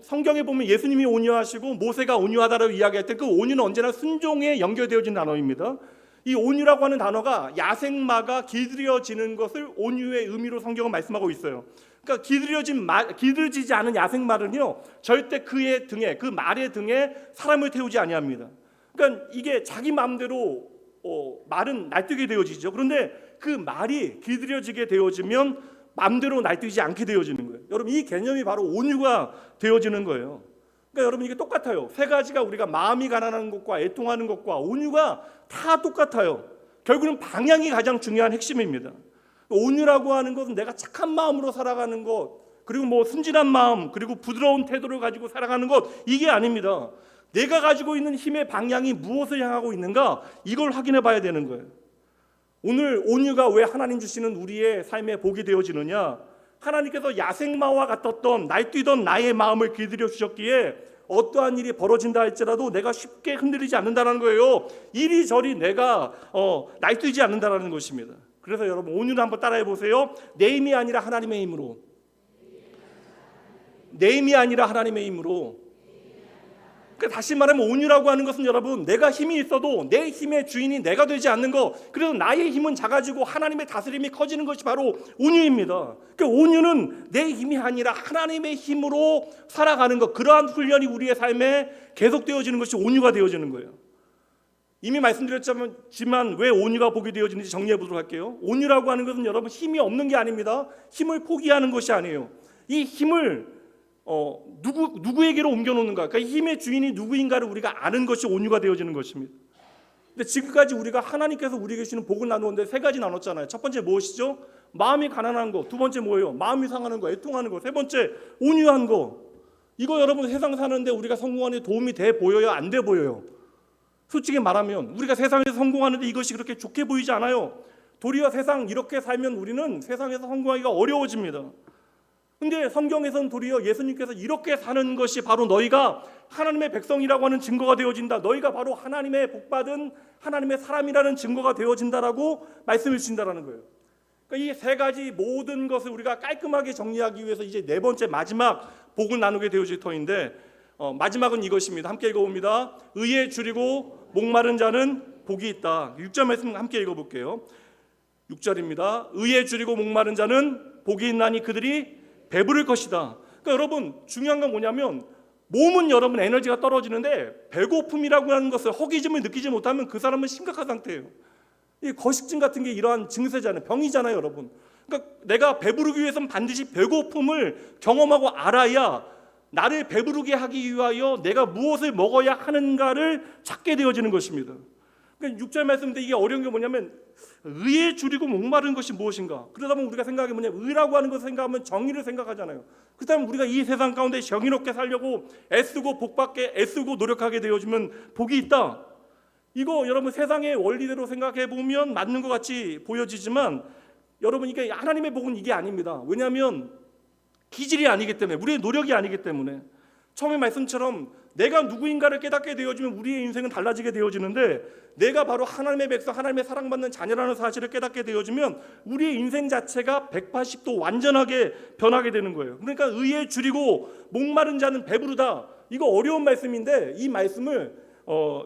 성경에 보면 예수님이 온유하시고 모세가 온유하다라고 이야기할 때 그 온유는 언제나 순종에 연결되어진 단어입니다. 이 온유라고 하는 단어가 야생마가 길들여지는 것을 온유의 의미로 성경은 말씀하고 있어요. 그러니까 길들여지지 않은 야생말은요, 절대 그의 등에, 그 말의 등에 사람을 태우지 아니합니다. 그러니까 이게 자기 마음대로 말은 날뛰게 되어지죠. 그런데 그 말이 길들여지게 되어지면 마음대로 날뛰지 않게 되어지는 거예요. 여러분, 이 개념이 바로 온유가 되어지는 거예요. 그러니까 여러분, 이게 똑같아요. 세 가지가, 우리가 마음이 가난한 것과 애통하는 것과 온유가 다 똑같아요. 결국은 방향이 가장 중요한 핵심입니다. 온유라고 하는 것은 내가 착한 마음으로 살아가는 것, 그리고 뭐 순진한 마음, 그리고 부드러운 태도를 가지고 살아가는 것, 이게 아닙니다. 내가 가지고 있는 힘의 방향이 무엇을 향하고 있는가, 이걸 확인해 봐야 되는 거예요. 오늘 온유가 왜 하나님 주시는 우리의 삶에 복이 되어지느냐? 하나님께서 야생마와 같았던 날뛰던 나의 마음을 길들여 주셨기에 어떠한 일이 벌어진다 할지라도 내가 쉽게 흔들리지 않는다는 거예요. 이리저리 내가 날뛰지 않는다는 것입니다. 그래서 여러분, 온유를 한번 따라해 보세요. 내 힘이 아니라 하나님의 힘으로. 내 힘이 아니라 하나님의 힘으로. 그러니까 다시 말하면 온유라고 하는 것은, 여러분, 내가 힘이 있어도 내 힘의 주인이 내가 되지 않는 것, 그래서 나의 힘은 작아지고 하나님의 다스림이 커지는 것이 바로 온유입니다. 그러니까 온유는 내 힘이 아니라 하나님의 힘으로 살아가는 것, 그러한 훈련이 우리의 삶에 계속되어지는 것이 온유가 되어지는 거예요. 이미 말씀드렸지만 왜 온유가 복이 되어지는지 정리해 보도록 할게요. 온유라고 하는 것은 여러분, 힘이 없는 게 아닙니다. 힘을 포기하는 것이 아니에요. 이 힘을 누구에게로 옮겨놓는가, 그러니까 힘의 주인이 누구인가를 우리가 아는 것이 온유가 되어지는 것입니다. 근데 지금까지 우리가 하나님께서 우리에게 주시는 복을 나누었는데 세 가지 나눴잖아요. 첫 번째 무엇이죠? 마음이 가난한 거. 두 번째 뭐예요? 마음이 상하는 거, 애통하는 거. 세 번째 온유한 거. 이거 여러분, 세상 사는데 우리가 성공하는 데 도움이 돼 보여요? 안 돼 보여요? 솔직히 말하면 우리가 세상에서 성공하는데 이것이 그렇게 좋게 보이지 않아요. 도리어 세상 이렇게 살면 우리는 세상에서 성공하기가 어려워집니다. 근데 성경에서는 도리어 예수님께서 이렇게 사는 것이 바로 너희가 하나님의 백성이라고 하는 증거가 되어진다. 너희가 바로 하나님의 복받은 하나님의 사람이라는 증거가 되어진다라고 말씀을 주신다라는 거예요. 그러니까 이 세 가지 모든 것을 우리가 깔끔하게 정리하기 위해서 이제 네 번째 마지막 복을 나누게 되어질 터인데, 마지막은 이것입니다. 함께 읽어봅니다. 의에 줄이고 목마른 자는 복이 있다. 6절 말씀 함께 읽어볼게요. 6절입니다. 의에 줄이고 목마른 자는 복이 있나니 그들이 배부를 것이다. 그러니까 여러분, 중요한 건 뭐냐면, 몸은 여러분 에너지가 떨어지는데 배고픔이라고 하는 것을, 허기짐을 느끼지 못하면 그 사람은 심각한 상태예요. 이 거식증 같은 게 이러한 증세잖아요. 병이잖아요, 여러분. 그러니까 내가 배부르기 위해서는 반드시 배고픔을 경험하고 알아야 나를 배부르게 하기 위하여 내가 무엇을 먹어야 하는가를 찾게 되어지는 것입니다. 그러니까 6절 말씀인데 이게 어려운 게 뭐냐면 의에 줄이고 목마른 것이 무엇인가. 그러다 보면 우리가 생각하기 뭐냐면 의라고 하는 것을 생각하면 정의를 생각하잖아요. 그렇다면 우리가 이 세상 가운데 정의롭게 살려고 애쓰고 복받게 애쓰고 노력하게 되어지면 복이 있다. 이거 여러분 세상의 원리대로 생각해 보면 맞는 것 같이 보여지지만 여러분 이게 하나님의 복은 이게 아닙니다. 왜냐하면 기질이 아니기 때문에, 우리의 노력이 아니기 때문에. 처음에 말씀처럼 내가 누구인가를 깨닫게 되어지면 우리의 인생은 달라지게 되어지는데, 내가 바로 하나님의 백성, 하나님의 사랑받는 자녀라는 사실을 깨닫게 되어지면 우리의 인생 자체가 180도 완전하게 변하게 되는 거예요. 그러니까 의에 줄이고 목마른 자는 배부르다. 이거 어려운 말씀인데 이 말씀을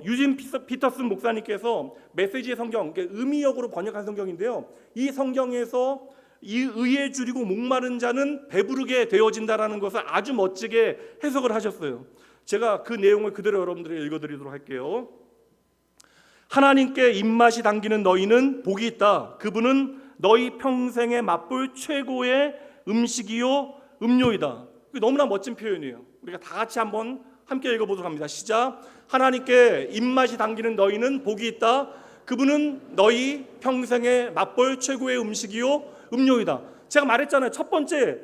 유진 피터슨 목사님께서 메시지의 성경, 의미역으로 번역한 성경인데요. 이 성경에서 이 의에 줄이고 목마른 자는 배부르게 되어진다라는 것을 아주 멋지게 해석을 하셨어요. 제가 그 내용을 그대로 여러분들에게 읽어드리도록 할게요. 하나님께 입맛이 당기는 너희는 복이 있다. 그분은 너희 평생에 맛볼 최고의 음식이요 음료이다. 너무나 멋진 표현이에요. 우리가 다 같이 한번 함께 읽어보도록 합니다. 시작. 하나님께 입맛이 당기는 너희는 복이 있다. 그분은 너희 평생에 맛볼 최고의 음식이요 음료이다. 제가 말했잖아요. 첫 번째,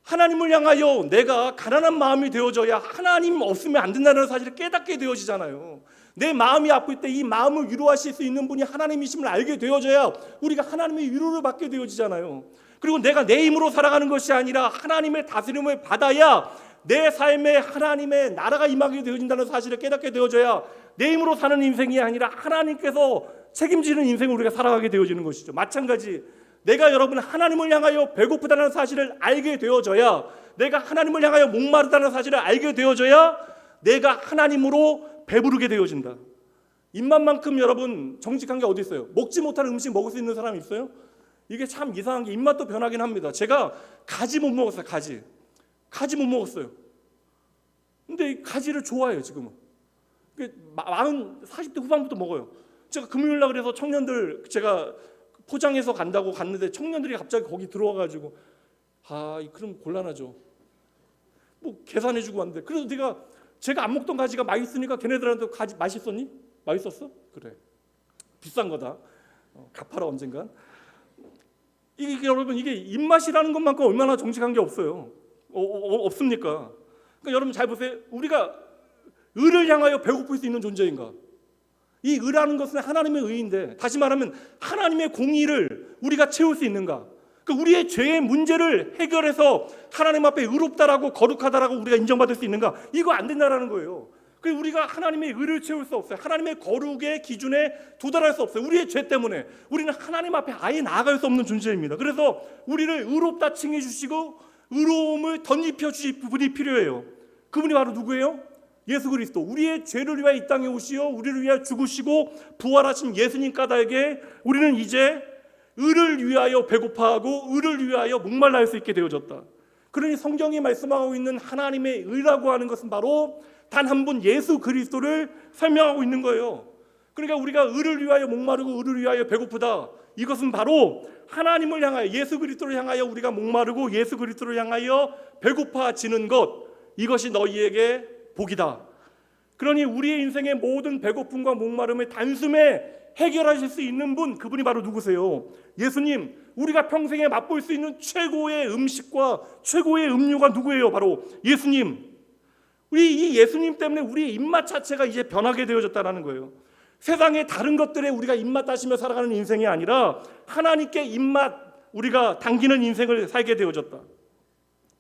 하나님을 향하여 내가 가난한 마음이 되어져야 하나님 없으면 안 된다는 사실을 깨닫게 되어지잖아요. 내 마음이 아플 때 이 마음을 위로하실 수 있는 분이 하나님이심을 알게 되어져야 우리가 하나님의 위로를 받게 되어지잖아요. 그리고 내가 내 힘으로 살아가는 것이 아니라 하나님의 다스림을 받아야 내 삶에 하나님의 나라가 임하게 되어진다는 사실을 깨닫게 되어져야 내 힘으로 사는 인생이 아니라 하나님께서 책임지는 인생을 우리가 살아가게 되어지는 것이죠. 마찬가지, 내가 여러분 하나님을 향하여 배고프다는 사실을 알게 되어져야, 내가 하나님을 향하여 목마르다는 사실을 알게 되어져야 내가 하나님으로 배부르게 되어진다. 입맛만큼 여러분 정직한 게 어디 있어요? 먹지 못하는 음식 먹을 수 있는 사람이 있어요? 이게 참 이상한 게 입맛도 변하긴 합니다. 제가 가지 못 먹었어요. 가지 못 먹었어요. 근데 가지를 좋아해요. 지금은 40대 후반부터 먹어요. 제가 금요일 날 그래서 청년들 제가 포장해서 간다고 갔는데 청년들이 갑자기 거기 들어와가지고 그럼 곤란하죠. 뭐 계산해주고 왔는데, 그래도 제가 안 먹던 가지가 맛있으니까 걔네들한테 가지 맛있었니? 맛있었어? 그래. 비싼 거다. 갚아라 언젠간. 이게 여러분 이게 입맛이라는 것만큼 얼마나 정직한 게 없어요. 없습니까? 그러니까 여러분 잘 보세요. 우리가 의를 향하여 배고플 수 있는 존재인가? 이 의라는 것은 하나님의 의인데, 다시 말하면 하나님의 공의를 우리가 채울 수 있는가? 그러니까 우리의 죄의 문제를 해결해서 하나님 앞에 의롭다라고 거룩하다라고 우리가 인정받을 수 있는가? 이거 안 된다라는 거예요. 그래서 우리가 하나님의 의를 채울 수 없어요. 하나님의 거룩의 기준에 도달할 수 없어요. 우리의 죄 때문에 우리는 하나님 앞에 아예 나아갈 수 없는 존재입니다. 그래서 우리를 의롭다 칭해 주시고 의로움을 덧입혀 주실 분이 필요해요. 그분이 바로 누구예요? 예수 그리스도. 우리의 죄를 위하여 이 땅에 오시어 우리를 위하여 죽으시고 부활하신 예수님 까닭에 우리는 이제 의를 위하여 배고파하고 의를 위하여 목말라 할 수 있게 되어졌다. 그러니 성경이 말씀하고 있는 하나님의 의라고 하는 것은 바로 단 한 분 예수 그리스도를 설명하고 있는 거예요. 그러니까 우리가 의를 위하여 목마르고 의를 위하여 배고프다. 이것은 바로 하나님을 향하여 예수 그리스도를 향하여 우리가 목마르고 예수 그리스도를 향하여 배고파지는 것, 이것이 너희에게 복이다. 그러니 우리의 인생의 모든 배고픔과 목마름을 단숨에 해결하실 수 있는 분, 그분이 바로 누구세요? 예수님. 우리가 평생에 맛볼 수 있는 최고의 음식과 최고의 음료가 누구예요? 바로 예수님. 우리 이 예수님 때문에 우리의 입맛 자체가 이제 변하게 되어졌다는 거예요. 세상의 다른 것들에 우리가 입맛 따시며 살아가는 인생이 아니라 하나님께 입맛 우리가 당기는 인생을 살게 되어졌다.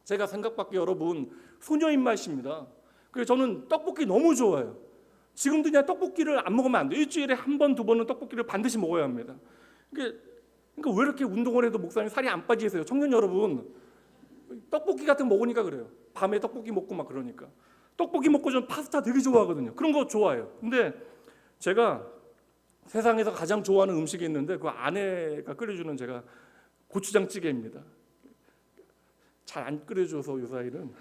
제가 생각밖에 여러분 소녀 입맛입니다. 그래서 저는 떡볶이 너무 좋아해요. 지금도 그냥 떡볶이를 안 먹으면 안 돼요. 일주일에 한 번, 두 번은 떡볶이를 반드시 먹어야 합니다. 그러니까 왜 이렇게 운동을 해도 목사님 살이 안 빠지세요? 청년 여러분, 떡볶이 같은 거 먹으니까 그래요. 밤에 떡볶이 먹고 막 그러니까. 떡볶이 먹고 저는 파스타 되게 좋아하거든요. 그런 거 좋아해요. 근데 제가 세상에서 가장 좋아하는 음식이 있는데 그 아내가 끓여주는 제가 고추장찌개입니다. 잘 안 끓여줘서 요사일은.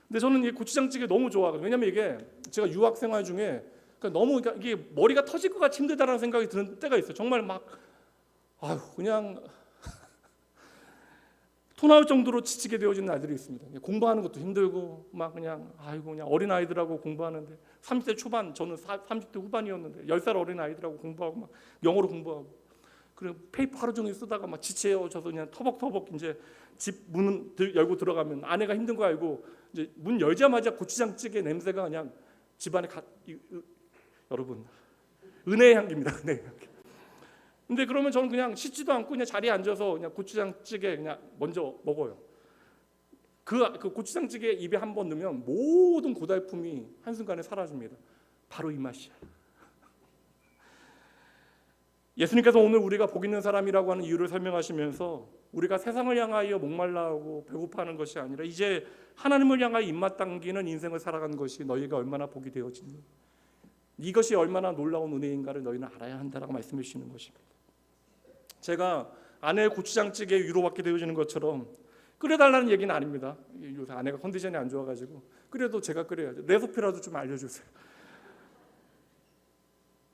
근데 저는 이 고추장찌개 너무 좋아하거든요. 왜냐면 이게 제가 유학 생활 중에 너무 이게 머리가 터질 것 같이 힘들다라는 생각이 드는 때가 있어요. 정말 막 그냥 토 나올 정도로 지치게 되어지는 아이들이 있습니다. 공부하는 것도 힘들고 막 그냥 어린 아이들하고 공부하는데 30대 초반, 저는 30대 후반이었는데 10살 어린 아이들하고 공부하고 막 영어로 공부하고, 그리고 페이퍼 하루 종일 쓰다가 막 지쳐져서 그냥 터벅터벅 이제 집 문 열고 들어가면 아내가 힘든 거 알고 이제 문 열자마자 고추장찌개 냄새가 그냥 집안에 여러분, 은혜의 향기입니다. 은혜의 향기. 근데 그러면 저는 그냥 씻지도 않고 그냥 자리에 앉아서 그냥 고추장찌개 그냥 먼저 먹어요. 그 고추장찌개 입에 한 번 넣으면 모든 고달픔이 한순간에 사라집니다. 바로 이 맛이야. 예수님께서 오늘 우리가 복 있는 사람이라고 하는 이유를 설명하시면서 우리가 세상을 향하여 목말라하고 배고파하는 것이 아니라 이제 하나님을 향하여 입맛 당기는 인생을 살아가는 것이 너희가 얼마나 복이 되어지니, 이것이 얼마나 놀라운 은혜인가를 너희는 알아야 한다라고 말씀해 주시는 것입니다. 제가 아내의 고추장찌개에 위로받게 되어지는 것처럼 끓여달라는 얘기는 아닙니다. 요새 아내가 컨디션이 안 좋아가지고 끓여도 제가 끓여야죠. 레시피라도 좀 알려주세요.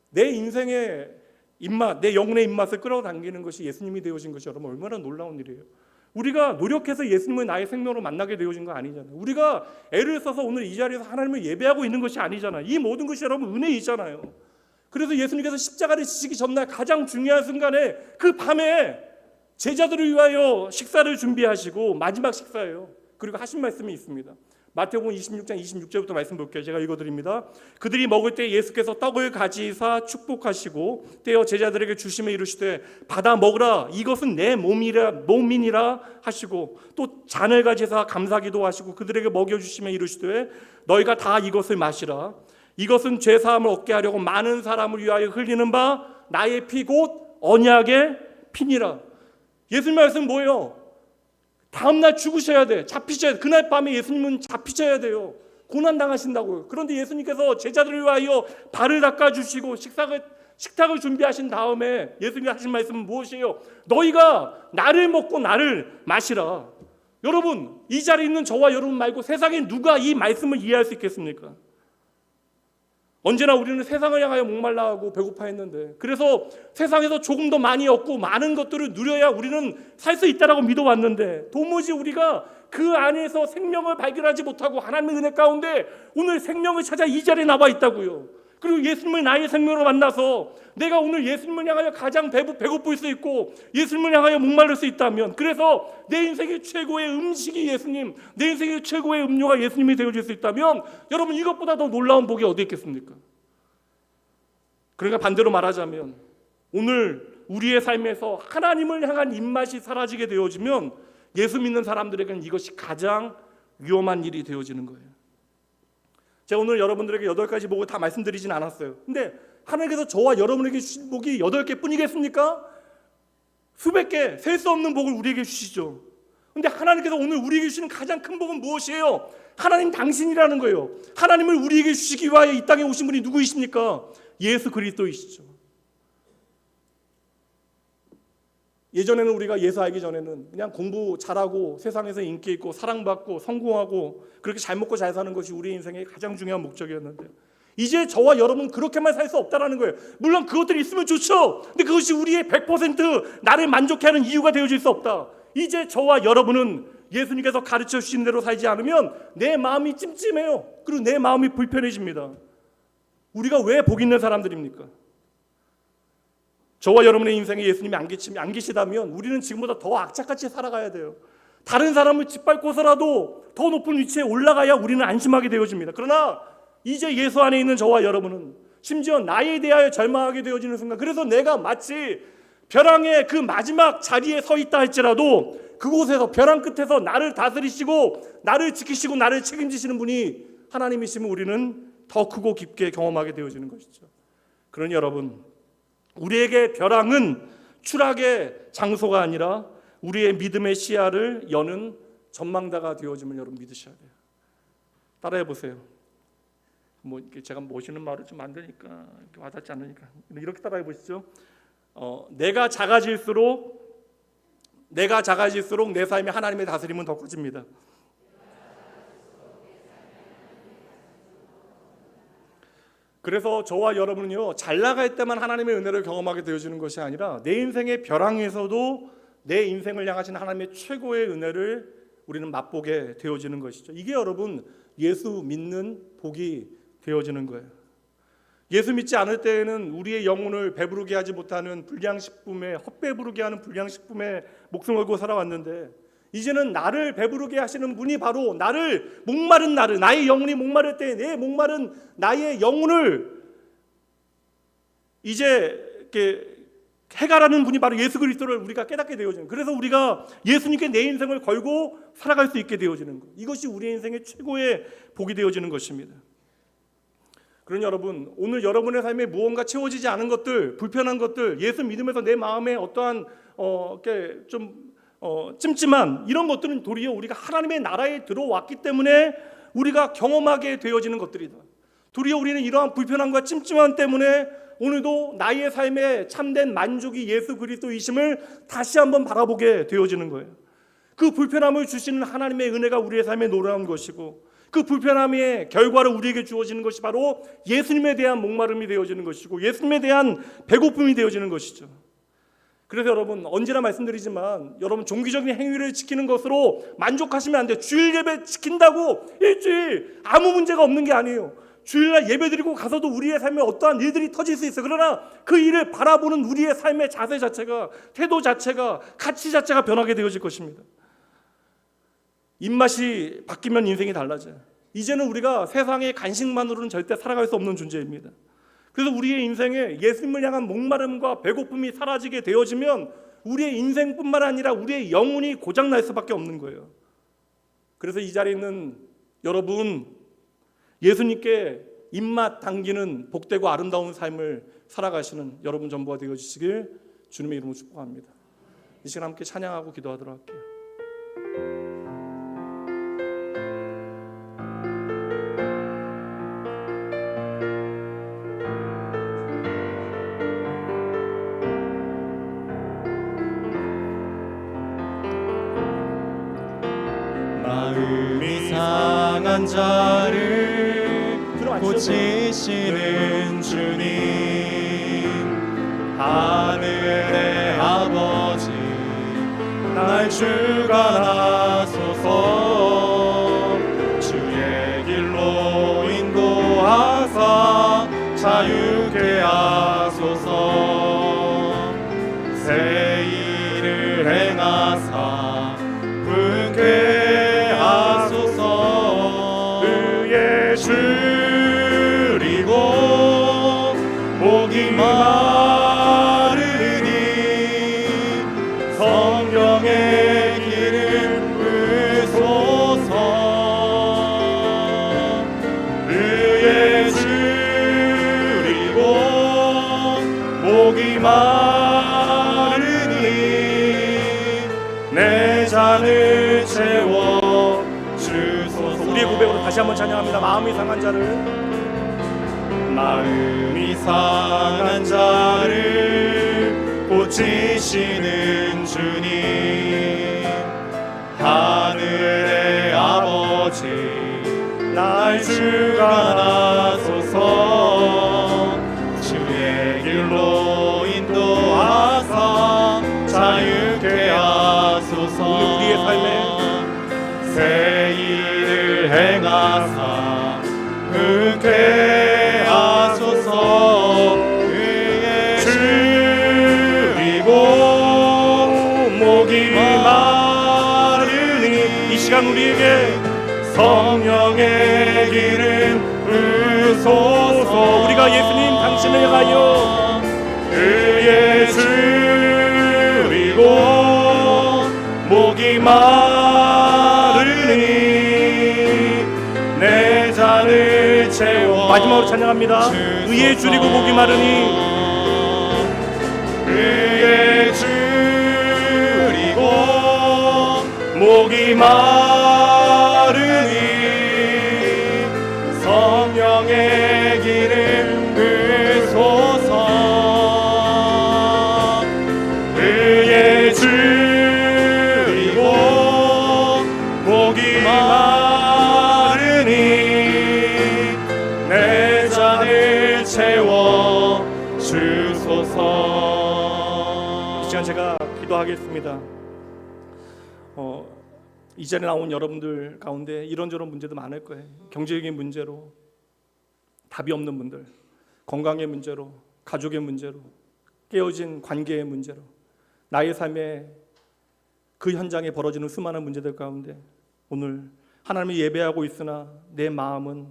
내 인생의 입맛, 내 영혼의 입맛을 끌어당기는 것이 예수님이 되어진 것이 여러분 얼마나 놀라운 일이에요. 우리가 노력해서 예수님을 나의 생명으로 만나게 되어진 거 아니잖아요. 우리가 애를 써서 오늘 이 자리에서 하나님을 예배하고 있는 것이 아니잖아요. 이 모든 것이 여러분 은혜이잖아요. 그래서 예수님께서 십자가를 지시기 전날 가장 중요한 순간에 그 밤에 제자들을 위하여 식사를 준비하시고 마지막 식사예요. 그리고 하신 말씀이 있습니다. 마태복음 26장 26절부터 말씀 볼게요. 제가 읽어드립니다. 그들이 먹을 때 예수께서 떡을 가지사 축복하시고 떼어 제자들에게 주시며 이르시되 받아 먹으라, 이것은 내 몸이니라 하시고 또 잔을 가지사 감사기도 하시고 그들에게 먹여주시며 이르시되 너희가 다 이것을 마시라, 이것은 죄사함을 얻게 하려고 많은 사람을 위하여 흘리는 바 나의 피 곧 언약의 피니라. 예수님 말씀 뭐예요? 다음날 죽으셔야 돼. 잡히셔야 돼. 그날 밤에 예수님은 잡히셔야 돼요. 고난당하신다고요. 그런데 예수님께서 제자들을 위하여 발을 닦아주시고 식탁을 준비하신 다음에 예수님이 하신 말씀은 무엇이에요? 너희가 나를 먹고 나를 마시라. 여러분, 이 자리에 있는 저와 여러분 말고 세상에 누가 이 말씀을 이해할 수 있겠습니까? 언제나 우리는 세상을 향하여 목말라하고 배고파했는데, 그래서 세상에서 조금 더 많이 얻고 많은 것들을 누려야 우리는 살 수 있다라고 믿어왔는데, 도무지 우리가 그 안에서 생명을 발견하지 못하고 하나님의 은혜 가운데 오늘 생명을 찾아 이 자리에 나와 있다고요. 그리고 예수님을 나의 생명으로 만나서 내가 오늘 예수님을 향하여 가장 배고플 수 있고 예수님을 향하여 목마를 수 있다면, 그래서 내 인생의 최고의 음식이 예수님, 내 인생의 최고의 음료가 예수님이 되어줄 수 있다면 여러분, 이것보다 더 놀라운 복이 어디 있겠습니까? 그러니까 반대로 말하자면 오늘 우리의 삶에서 하나님을 향한 입맛이 사라지게 되어지면 예수 믿는 사람들에게는 이것이 가장 위험한 일이 되어지는 거예요. 제가 오늘 여러분들에게 8가지 복을 다 말씀드리진 않았어요. 근데 하나님께서 저와 여러분에게 주신 복이 8개 뿐이겠습니까? 수백 개, 셀 수 없는 복을 우리에게 주시죠. 근데 하나님께서 오늘 우리에게 주시는 가장 큰 복은 무엇이에요? 하나님 당신이라는 거예요. 하나님을 우리에게 주시기 위하여 이 땅에 오신 분이 누구이십니까? 예수 그리스도이시죠. 예전에는 우리가 예수 알기 전에는 그냥 공부 잘하고 세상에서 인기 있고 사랑받고 성공하고 그렇게 잘 먹고 잘 사는 것이 우리 인생의 가장 중요한 목적이었는데, 이제 저와 여러분은 그렇게만 살 수 없다는 거예요. 물론 그것들이 있으면 좋죠. 근데 그것이 우리의 100% 나를 만족해 하는 이유가 되어질 수 없다. 이제 저와 여러분은 예수님께서 가르쳐 주신 대로 살지 않으면 내 마음이 찜찜해요. 그리고 내 마음이 불편해집니다. 우리가 왜 복 있는 사람들입니까? 저와 여러분의 인생에 예수님이 안 계시다면 우리는 지금보다 더 악착같이 살아가야 돼요. 다른 사람을 짓밟고서라도 더 높은 위치에 올라가야 우리는 안심하게 되어집니다. 그러나 이제 예수 안에 있는 저와 여러분은 심지어 나에 대하여 절망하게 되어지는 순간, 그래서 내가 마치 벼랑의 그 마지막 자리에 서 있다 할지라도 그곳에서 벼랑 끝에서 나를 다스리시고 나를 지키시고 나를 책임지시는 분이 하나님이시면 우리는 더 크고 깊게 경험하게 되어지는 것이죠. 그러니 여러분, 우리에게 벼랑은 추락의 장소가 아니라 우리의 믿음의 시야를 여는 전망다가 되어짐을 여러분 믿으셔야 돼요. 따라해 보세요. 제가 모시는 말을 좀 안 되니까 와닿지 않으니까 이렇게 따라해 보시죠. 내가 작아질수록 내 삶에 하나님의 다스림은 더 커집니다. 그래서 저와 여러분은요, 잘 나갈 때만 하나님의 은혜를 경험하게 되어지는 것이 아니라 내 인생의 벼랑에서도 내 인생을 향하신 하나님의 최고의 은혜를 우리는 맛보게 되어지는 것이죠. 이게 여러분 예수 믿는 복이 되어지는 거예요. 예수 믿지 않을 때에는 우리의 영혼을 배부르게 하지 못하는 불량식품에, 헛배부르게 하는 불량식품에 목숨을 걸고 살아왔는데, 이제는 나를 배부르게 하시는 분이 바로 나를 목마른 나를, 나의 영혼이 목마를 때 내 목마른 나의 영혼을 이제 이렇게 해결하는 분이 바로 예수 그리스도를 우리가 깨닫게 되어지는, 그래서 우리가 예수님께 내 인생을 걸고 살아갈 수 있게 되어지는 것, 이것이 우리의 인생의 최고의 복이 되어지는 것입니다. 그러니 여러분, 오늘 여러분의 삶에 무언가 채워지지 않은 것들, 불편한 것들, 예수 믿으면서 내 마음에 어떠한 이렇게 좀 찜찜한 이런 것들은 도리어 우리가 하나님의 나라에 들어왔기 때문에 우리가 경험하게 되어지는 것들이다. 도리어 우리는 이러한 불편함과 찜찜함 때문에 오늘도 나의 삶에 참된 만족이 예수 그리스도이심을 다시 한번 바라보게 되어지는 거예요. 그 불편함을 주시는 하나님의 은혜가 우리의 삶에 놀라운 것이고, 그 불편함의 결과로 우리에게 주어지는 것이 바로 예수님에 대한 목마름이 되어지는 것이고, 예수님에 대한 배고픔이 되어지는 것이죠. 그래서 여러분, 언제나 말씀드리지만 여러분, 종교적인 행위를 지키는 것으로 만족하시면 안 돼요. 주일 예배 지킨다고 일주일 아무 문제가 없는 게 아니에요. 주일날 예배드리고 가서도 우리의 삶에 어떠한 일들이 터질 수 있어요. 그러나 그 일을 바라보는 우리의 삶의 자세 자체가, 태도 자체가, 가치 자체가 변하게 되어질 것입니다. 입맛이 바뀌면 인생이 달라져요. 이제는 우리가 세상의 간식만으로는 절대 살아갈 수 없는 존재입니다. 그래서 우리의 인생에 예수님을 향한 목마름과 배고픔이 사라지게 되어지면 우리의 인생뿐만 아니라 우리의 영혼이 고장날 수밖에 없는 거예요. 그래서 이 자리에 있는 여러분, 예수님께 입맛 당기는 복되고 아름다운 삶을 살아가시는 여러분 전부가 되어주시길 주님의 이름으로 축복합니다. 이 시간 함께 찬양하고 기도하도록 할게요. 마음이 상한 자를 고치시는 주님, 하늘의 아버지 날 주관하소서. 주의 길로 인도하사 자유케 하소서. 새 일을 행하사 분케 하소서. 의의 줄이고 목이 마르니 성령의 기름 부으소서. 의의 줄이고 목이 마르니 내 잔을 채워 주소서. 우리의 고백으로 다시 한번 찬양합니다. 마음이 상한 자를, 마음이 상한 자를 고치시는 주님, 하늘의 아버지 날 주관하소서. 주의 길로 인도하사 자유케 하소서. 우리의 삶에 새 일을 행하사 흔쾌 하소서. 의의 줄이고 목이 마르니 이 시간 우리에게 성령의 기름 부으소서. 우리가 예수님 당신을 향하여 의의 줄이고 목이 마르니 내 잔을 채워. 마지막으로 찬양합니다. 의의 줄이고 목이 마르니, 의의 줄이고 목이 마르니 성령의 기름 부으소서. 의의 줄이고 목이 마르니 내 잔을 채워 주소서. 이 시간 제가 기도하겠습니다. 이 자리에 나온 여러분들 가운데 이런저런 문제도 많을 거예요. 경제적인 문제로, 답이 없는 분들, 건강의 문제로, 가족의 문제로, 깨어진 관계의 문제로, 나의 삶에 그 현장에 벌어지는 수많은 문제들 가운데 오늘 하나님을 예배하고 있으나 내 마음은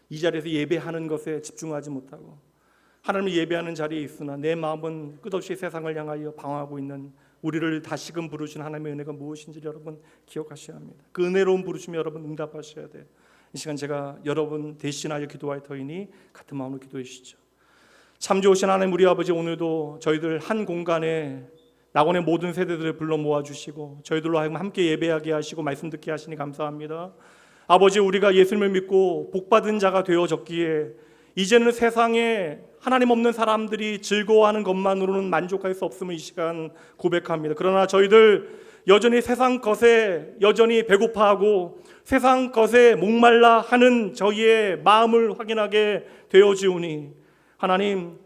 이 자리에서 예배하는 것에 집중하지 못하고 하나님을 예배하는 자리에 있으나 내 마음은 끝없이 세상을 향하여 방황하고 있는 우리를 다시금 부르신 하나님의 은혜가 무엇인지 여러분 기억하셔야 합니다. 그 은혜로운 부르심에 여러분 응답하셔야 돼요. 이 시간 제가 여러분 대신하여 기도할 터이니 같은 마음으로 기도해 주시죠. 참 좋으신 하나님 우리 아버지, 오늘도 저희들 한 공간에 낙원의 모든 세대들을 불러 모아주시고 저희들로 하여금 함께 예배하게 하시고 말씀 듣게 하시니 감사합니다. 아버지, 우리가 예수님을 믿고 복받은 자가 되어졌기에 이제는 세상에 하나님 없는 사람들이 즐거워하는 것만으로는 만족할 수 없음을 이 시간 고백합니다. 그러나 저희들 여전히 세상 것에 여전히 배고파하고 세상 것에 목말라 하는 저희의 마음을 확인하게 되어지오니 하나님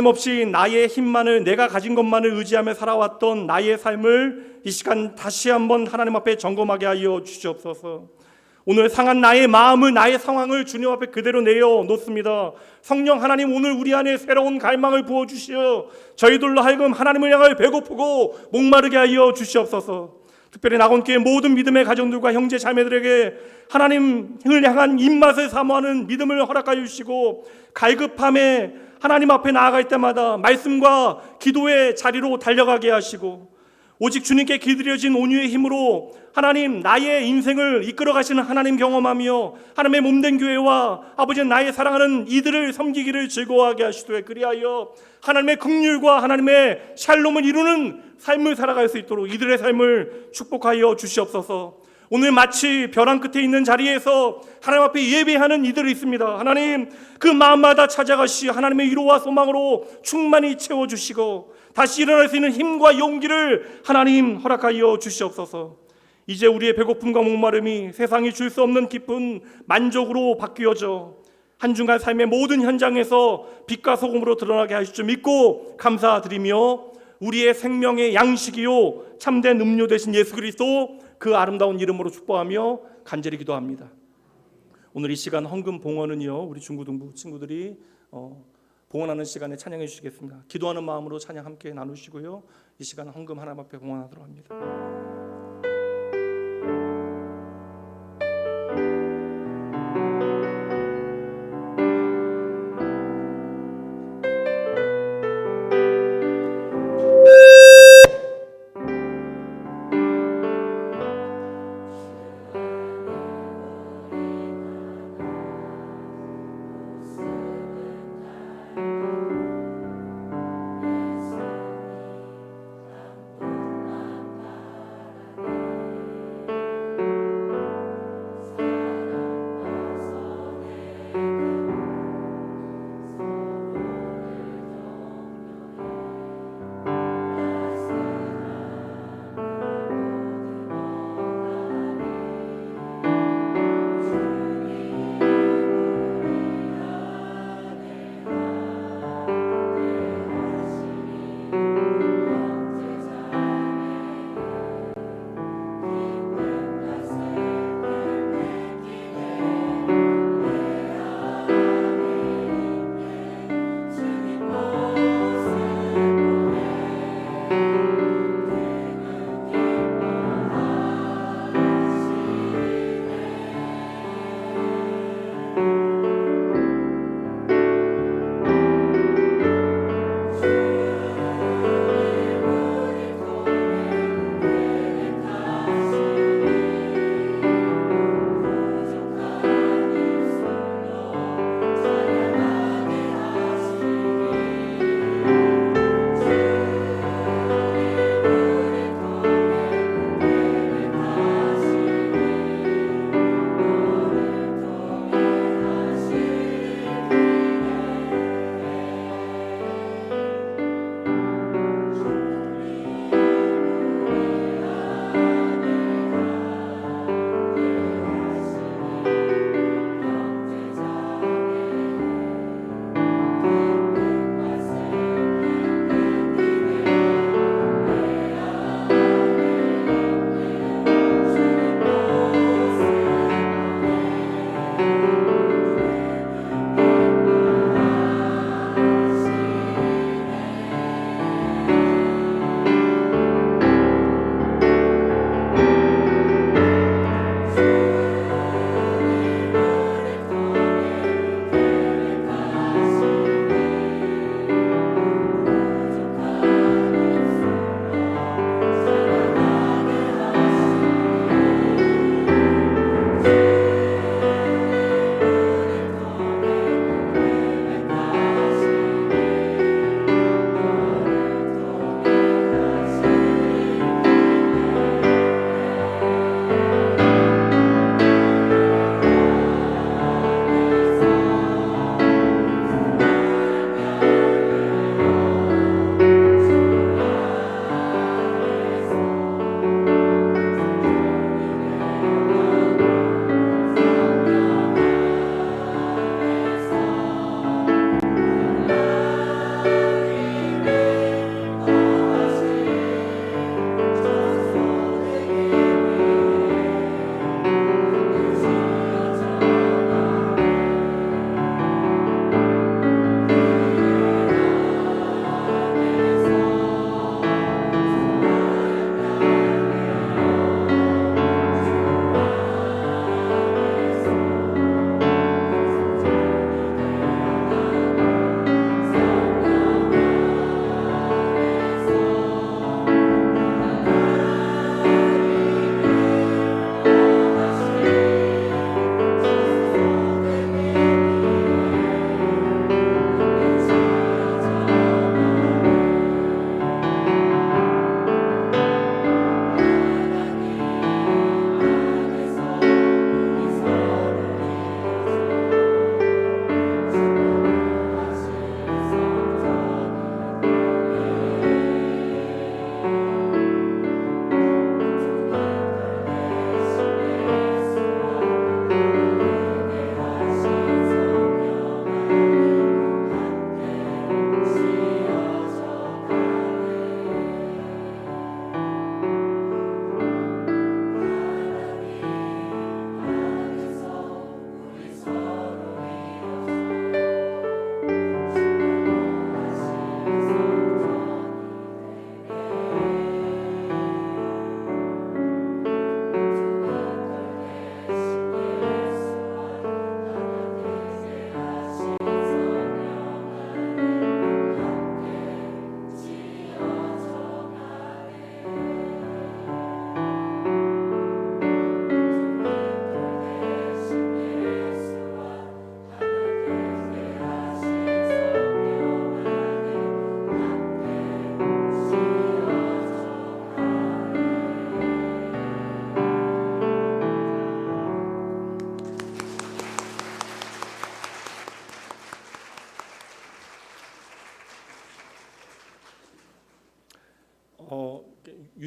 없이 나의 힘만을, 내가 가진 것만을 의지하며 살아왔던 나의 삶을 이 시간 다시 한번 하나님 앞에 점검하게 하여 주시옵소서. 오늘 상한 나의 마음을, 나의 상황을 주님 앞에 그대로 내어놓습니다. 성령 하나님, 오늘 우리 안에 새로운 갈망을 부어주시어 저희들로 하여금 하나님을 향하여 배고프고 목마르게 하여 주시옵소서. 특별히 낙원교회 모든 믿음의 가정들과 형제 자매들에게 하나님을 향한 입맛을 사모하는 믿음을 허락하여 주시고 갈급함에 하나님 앞에 나아갈 때마다 말씀과 기도의 자리로 달려가게 하시고 오직 주님께 길들여진 온유의 힘으로 하나님 나의 인생을 이끌어 가시는 하나님 경험하며 하나님의 몸된 교회와 아버지 나의 사랑하는 이들을 섬기기를 즐거워하게 하시되 그리하여 하나님의 긍휼과 하나님의 샬롬을 이루는 삶을 살아갈 수 있도록 이들의 삶을 축복하여 주시옵소서. 오늘 마치 벼랑 끝에 있는 자리에서 하나님 앞에 예배하는 이들이 있습니다. 하나님, 그 마음마다 찾아가시 하나님의 위로와 소망으로 충만히 채워주시고 다시 일어날 수 있는 힘과 용기를 하나님 허락하여 주시옵소서. 이제 우리의 배고픔과 목마름이 세상이 줄 수 없는 깊은 만족으로 바뀌어져 한중간 삶의 모든 현장에서 빛과 소금으로 드러나게 하실 줄 믿고 감사드리며 우리의 생명의 양식이요 참된 음료 되신 예수 그리스도 그 아름다운 이름으로 축복하며 간절히 기도합니다. 오늘 이 시간 헌금 봉헌은요 우리 중고등부 친구들이 봉헌하는 시간에 찬양해 주시겠습니다. 기도하는 마음으로 찬양 함께 나누시고요, 이 시간 헌금 하나님 앞에 봉헌하도록 합니다.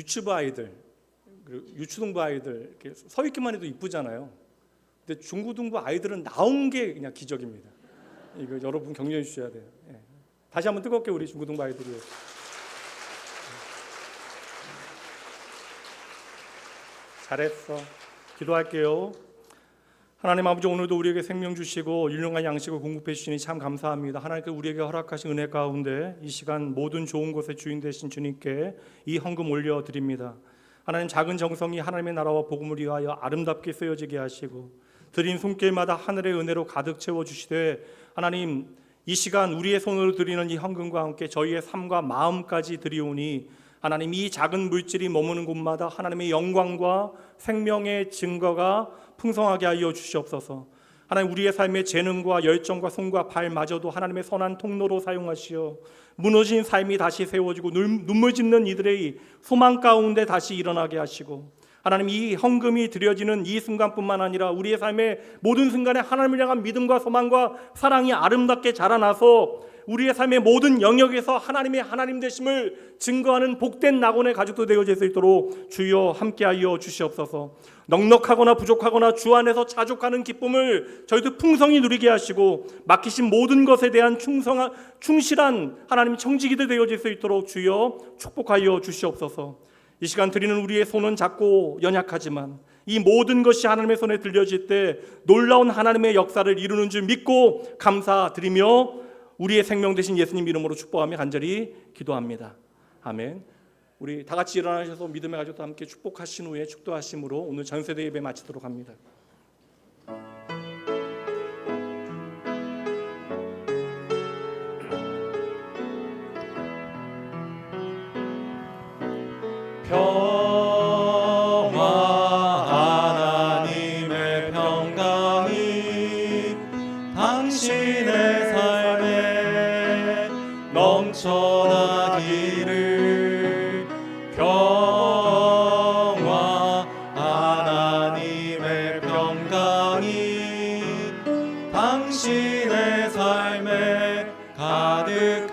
유치부 아이들, 그리고 유초등부 아이들 이렇게 서 있기만 해도 이쁘잖아요. 근데 중고등부 아이들은 나온 게 그냥 기적입니다. 이거 여러분 격려해 주셔야 돼요. 예. 다시 한번 뜨겁게 우리 중고등부 아이들이. 잘했어. 기도할게요. 하나님 아버지, 오늘도 우리에게 생명 주시고 일용할 양식을 공급해 주시니 참 감사합니다. 하나님께서 우리에게 허락하신 은혜 가운데 이 시간 모든 좋은 것의 주인 되신 주님께 이 헌금 올려드립니다. 하나님, 작은 정성이 하나님의 나라와 복음을 위하여 아름답게 쓰여지게 하시고 드린 손길마다 하늘의 은혜로 가득 채워주시되, 하나님 이 시간 우리의 손으로 드리는 이 헌금과 함께 저희의 삶과 마음까지 드리오니 하나님, 이 작은 물질이 머무는 곳마다 하나님의 영광과 생명의 증거가 풍성하게 하여 주시옵소서. 하나님, 우리의 삶의 재능과 열정과 손과 발마저도 하나님의 선한 통로로 사용하시어 무너진 삶이 다시 세워지고 눈물 짓는 이들의 소망 가운데 다시 일어나게 하시고, 하나님, 이 헌금이 드려지는 이 순간뿐만 아니라 우리의 삶의 모든 순간에 하나님을 향한 믿음과 소망과 사랑이 아름답게 자라나서 우리의 삶의 모든 영역에서 하나님의 하나님 되심을 증거하는 복된 낙원의 가족도 되어질 수 있도록 주여 함께하여 주시옵소서. 넉넉하거나 부족하거나 주 안에서 자족하는 기쁨을 저희도 풍성히 누리게 하시고 맡기신 모든 것에 대한 충실한 하나님 청지기들 되어질 수 있도록 주여 축복하여 주시옵소서. 이 시간 드리는 우리의 손은 작고 연약하지만 이 모든 것이 하나님의 손에 들려질 때 놀라운 하나님의 역사를 이루는 줄 믿고 감사드리며 우리의 생명 되신 예수님 이름으로 축복하며 간절히 기도합니다. 아멘. 우리 다 같이 일어나셔서 믿음의 가족과 함께 축복하신 후에 축도하심으로 오늘 전세대 예배 마치도록 합니다. 평화, 하나님의 평강이 당신의 삶에 넘쳐나기를. 평화, 하나님의 평강이 당신의 삶에 가득하기를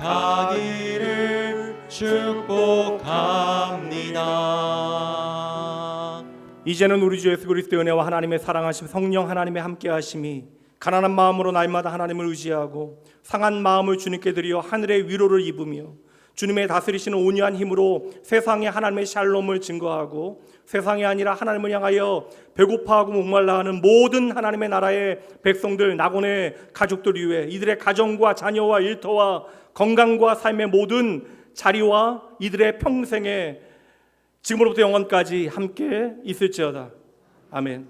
축복합니다. 이제는 우리 주 예수 그리스도의 은혜와 하나님의 사랑하심, 성령 하나님의 함께하심이 가난한 마음으로 날마다 하나님을 의지하고 상한 마음을 주님께 드리어 하늘의 위로를 입으며 주님의 다스리시는 온유한 힘으로 세상에 하나님의 샬롬을 증거하고 세상이 아니라 하나님을 향하여 배고파하고 목말라하는 모든 하나님의 나라의 백성들, 낙원의 가족들 위해 이들의 가정과 자녀와 일터와 건강과 삶의 모든 자리와 이들의 평생에 지금으로부터 영원까지 함께 있을지어다. 아멘.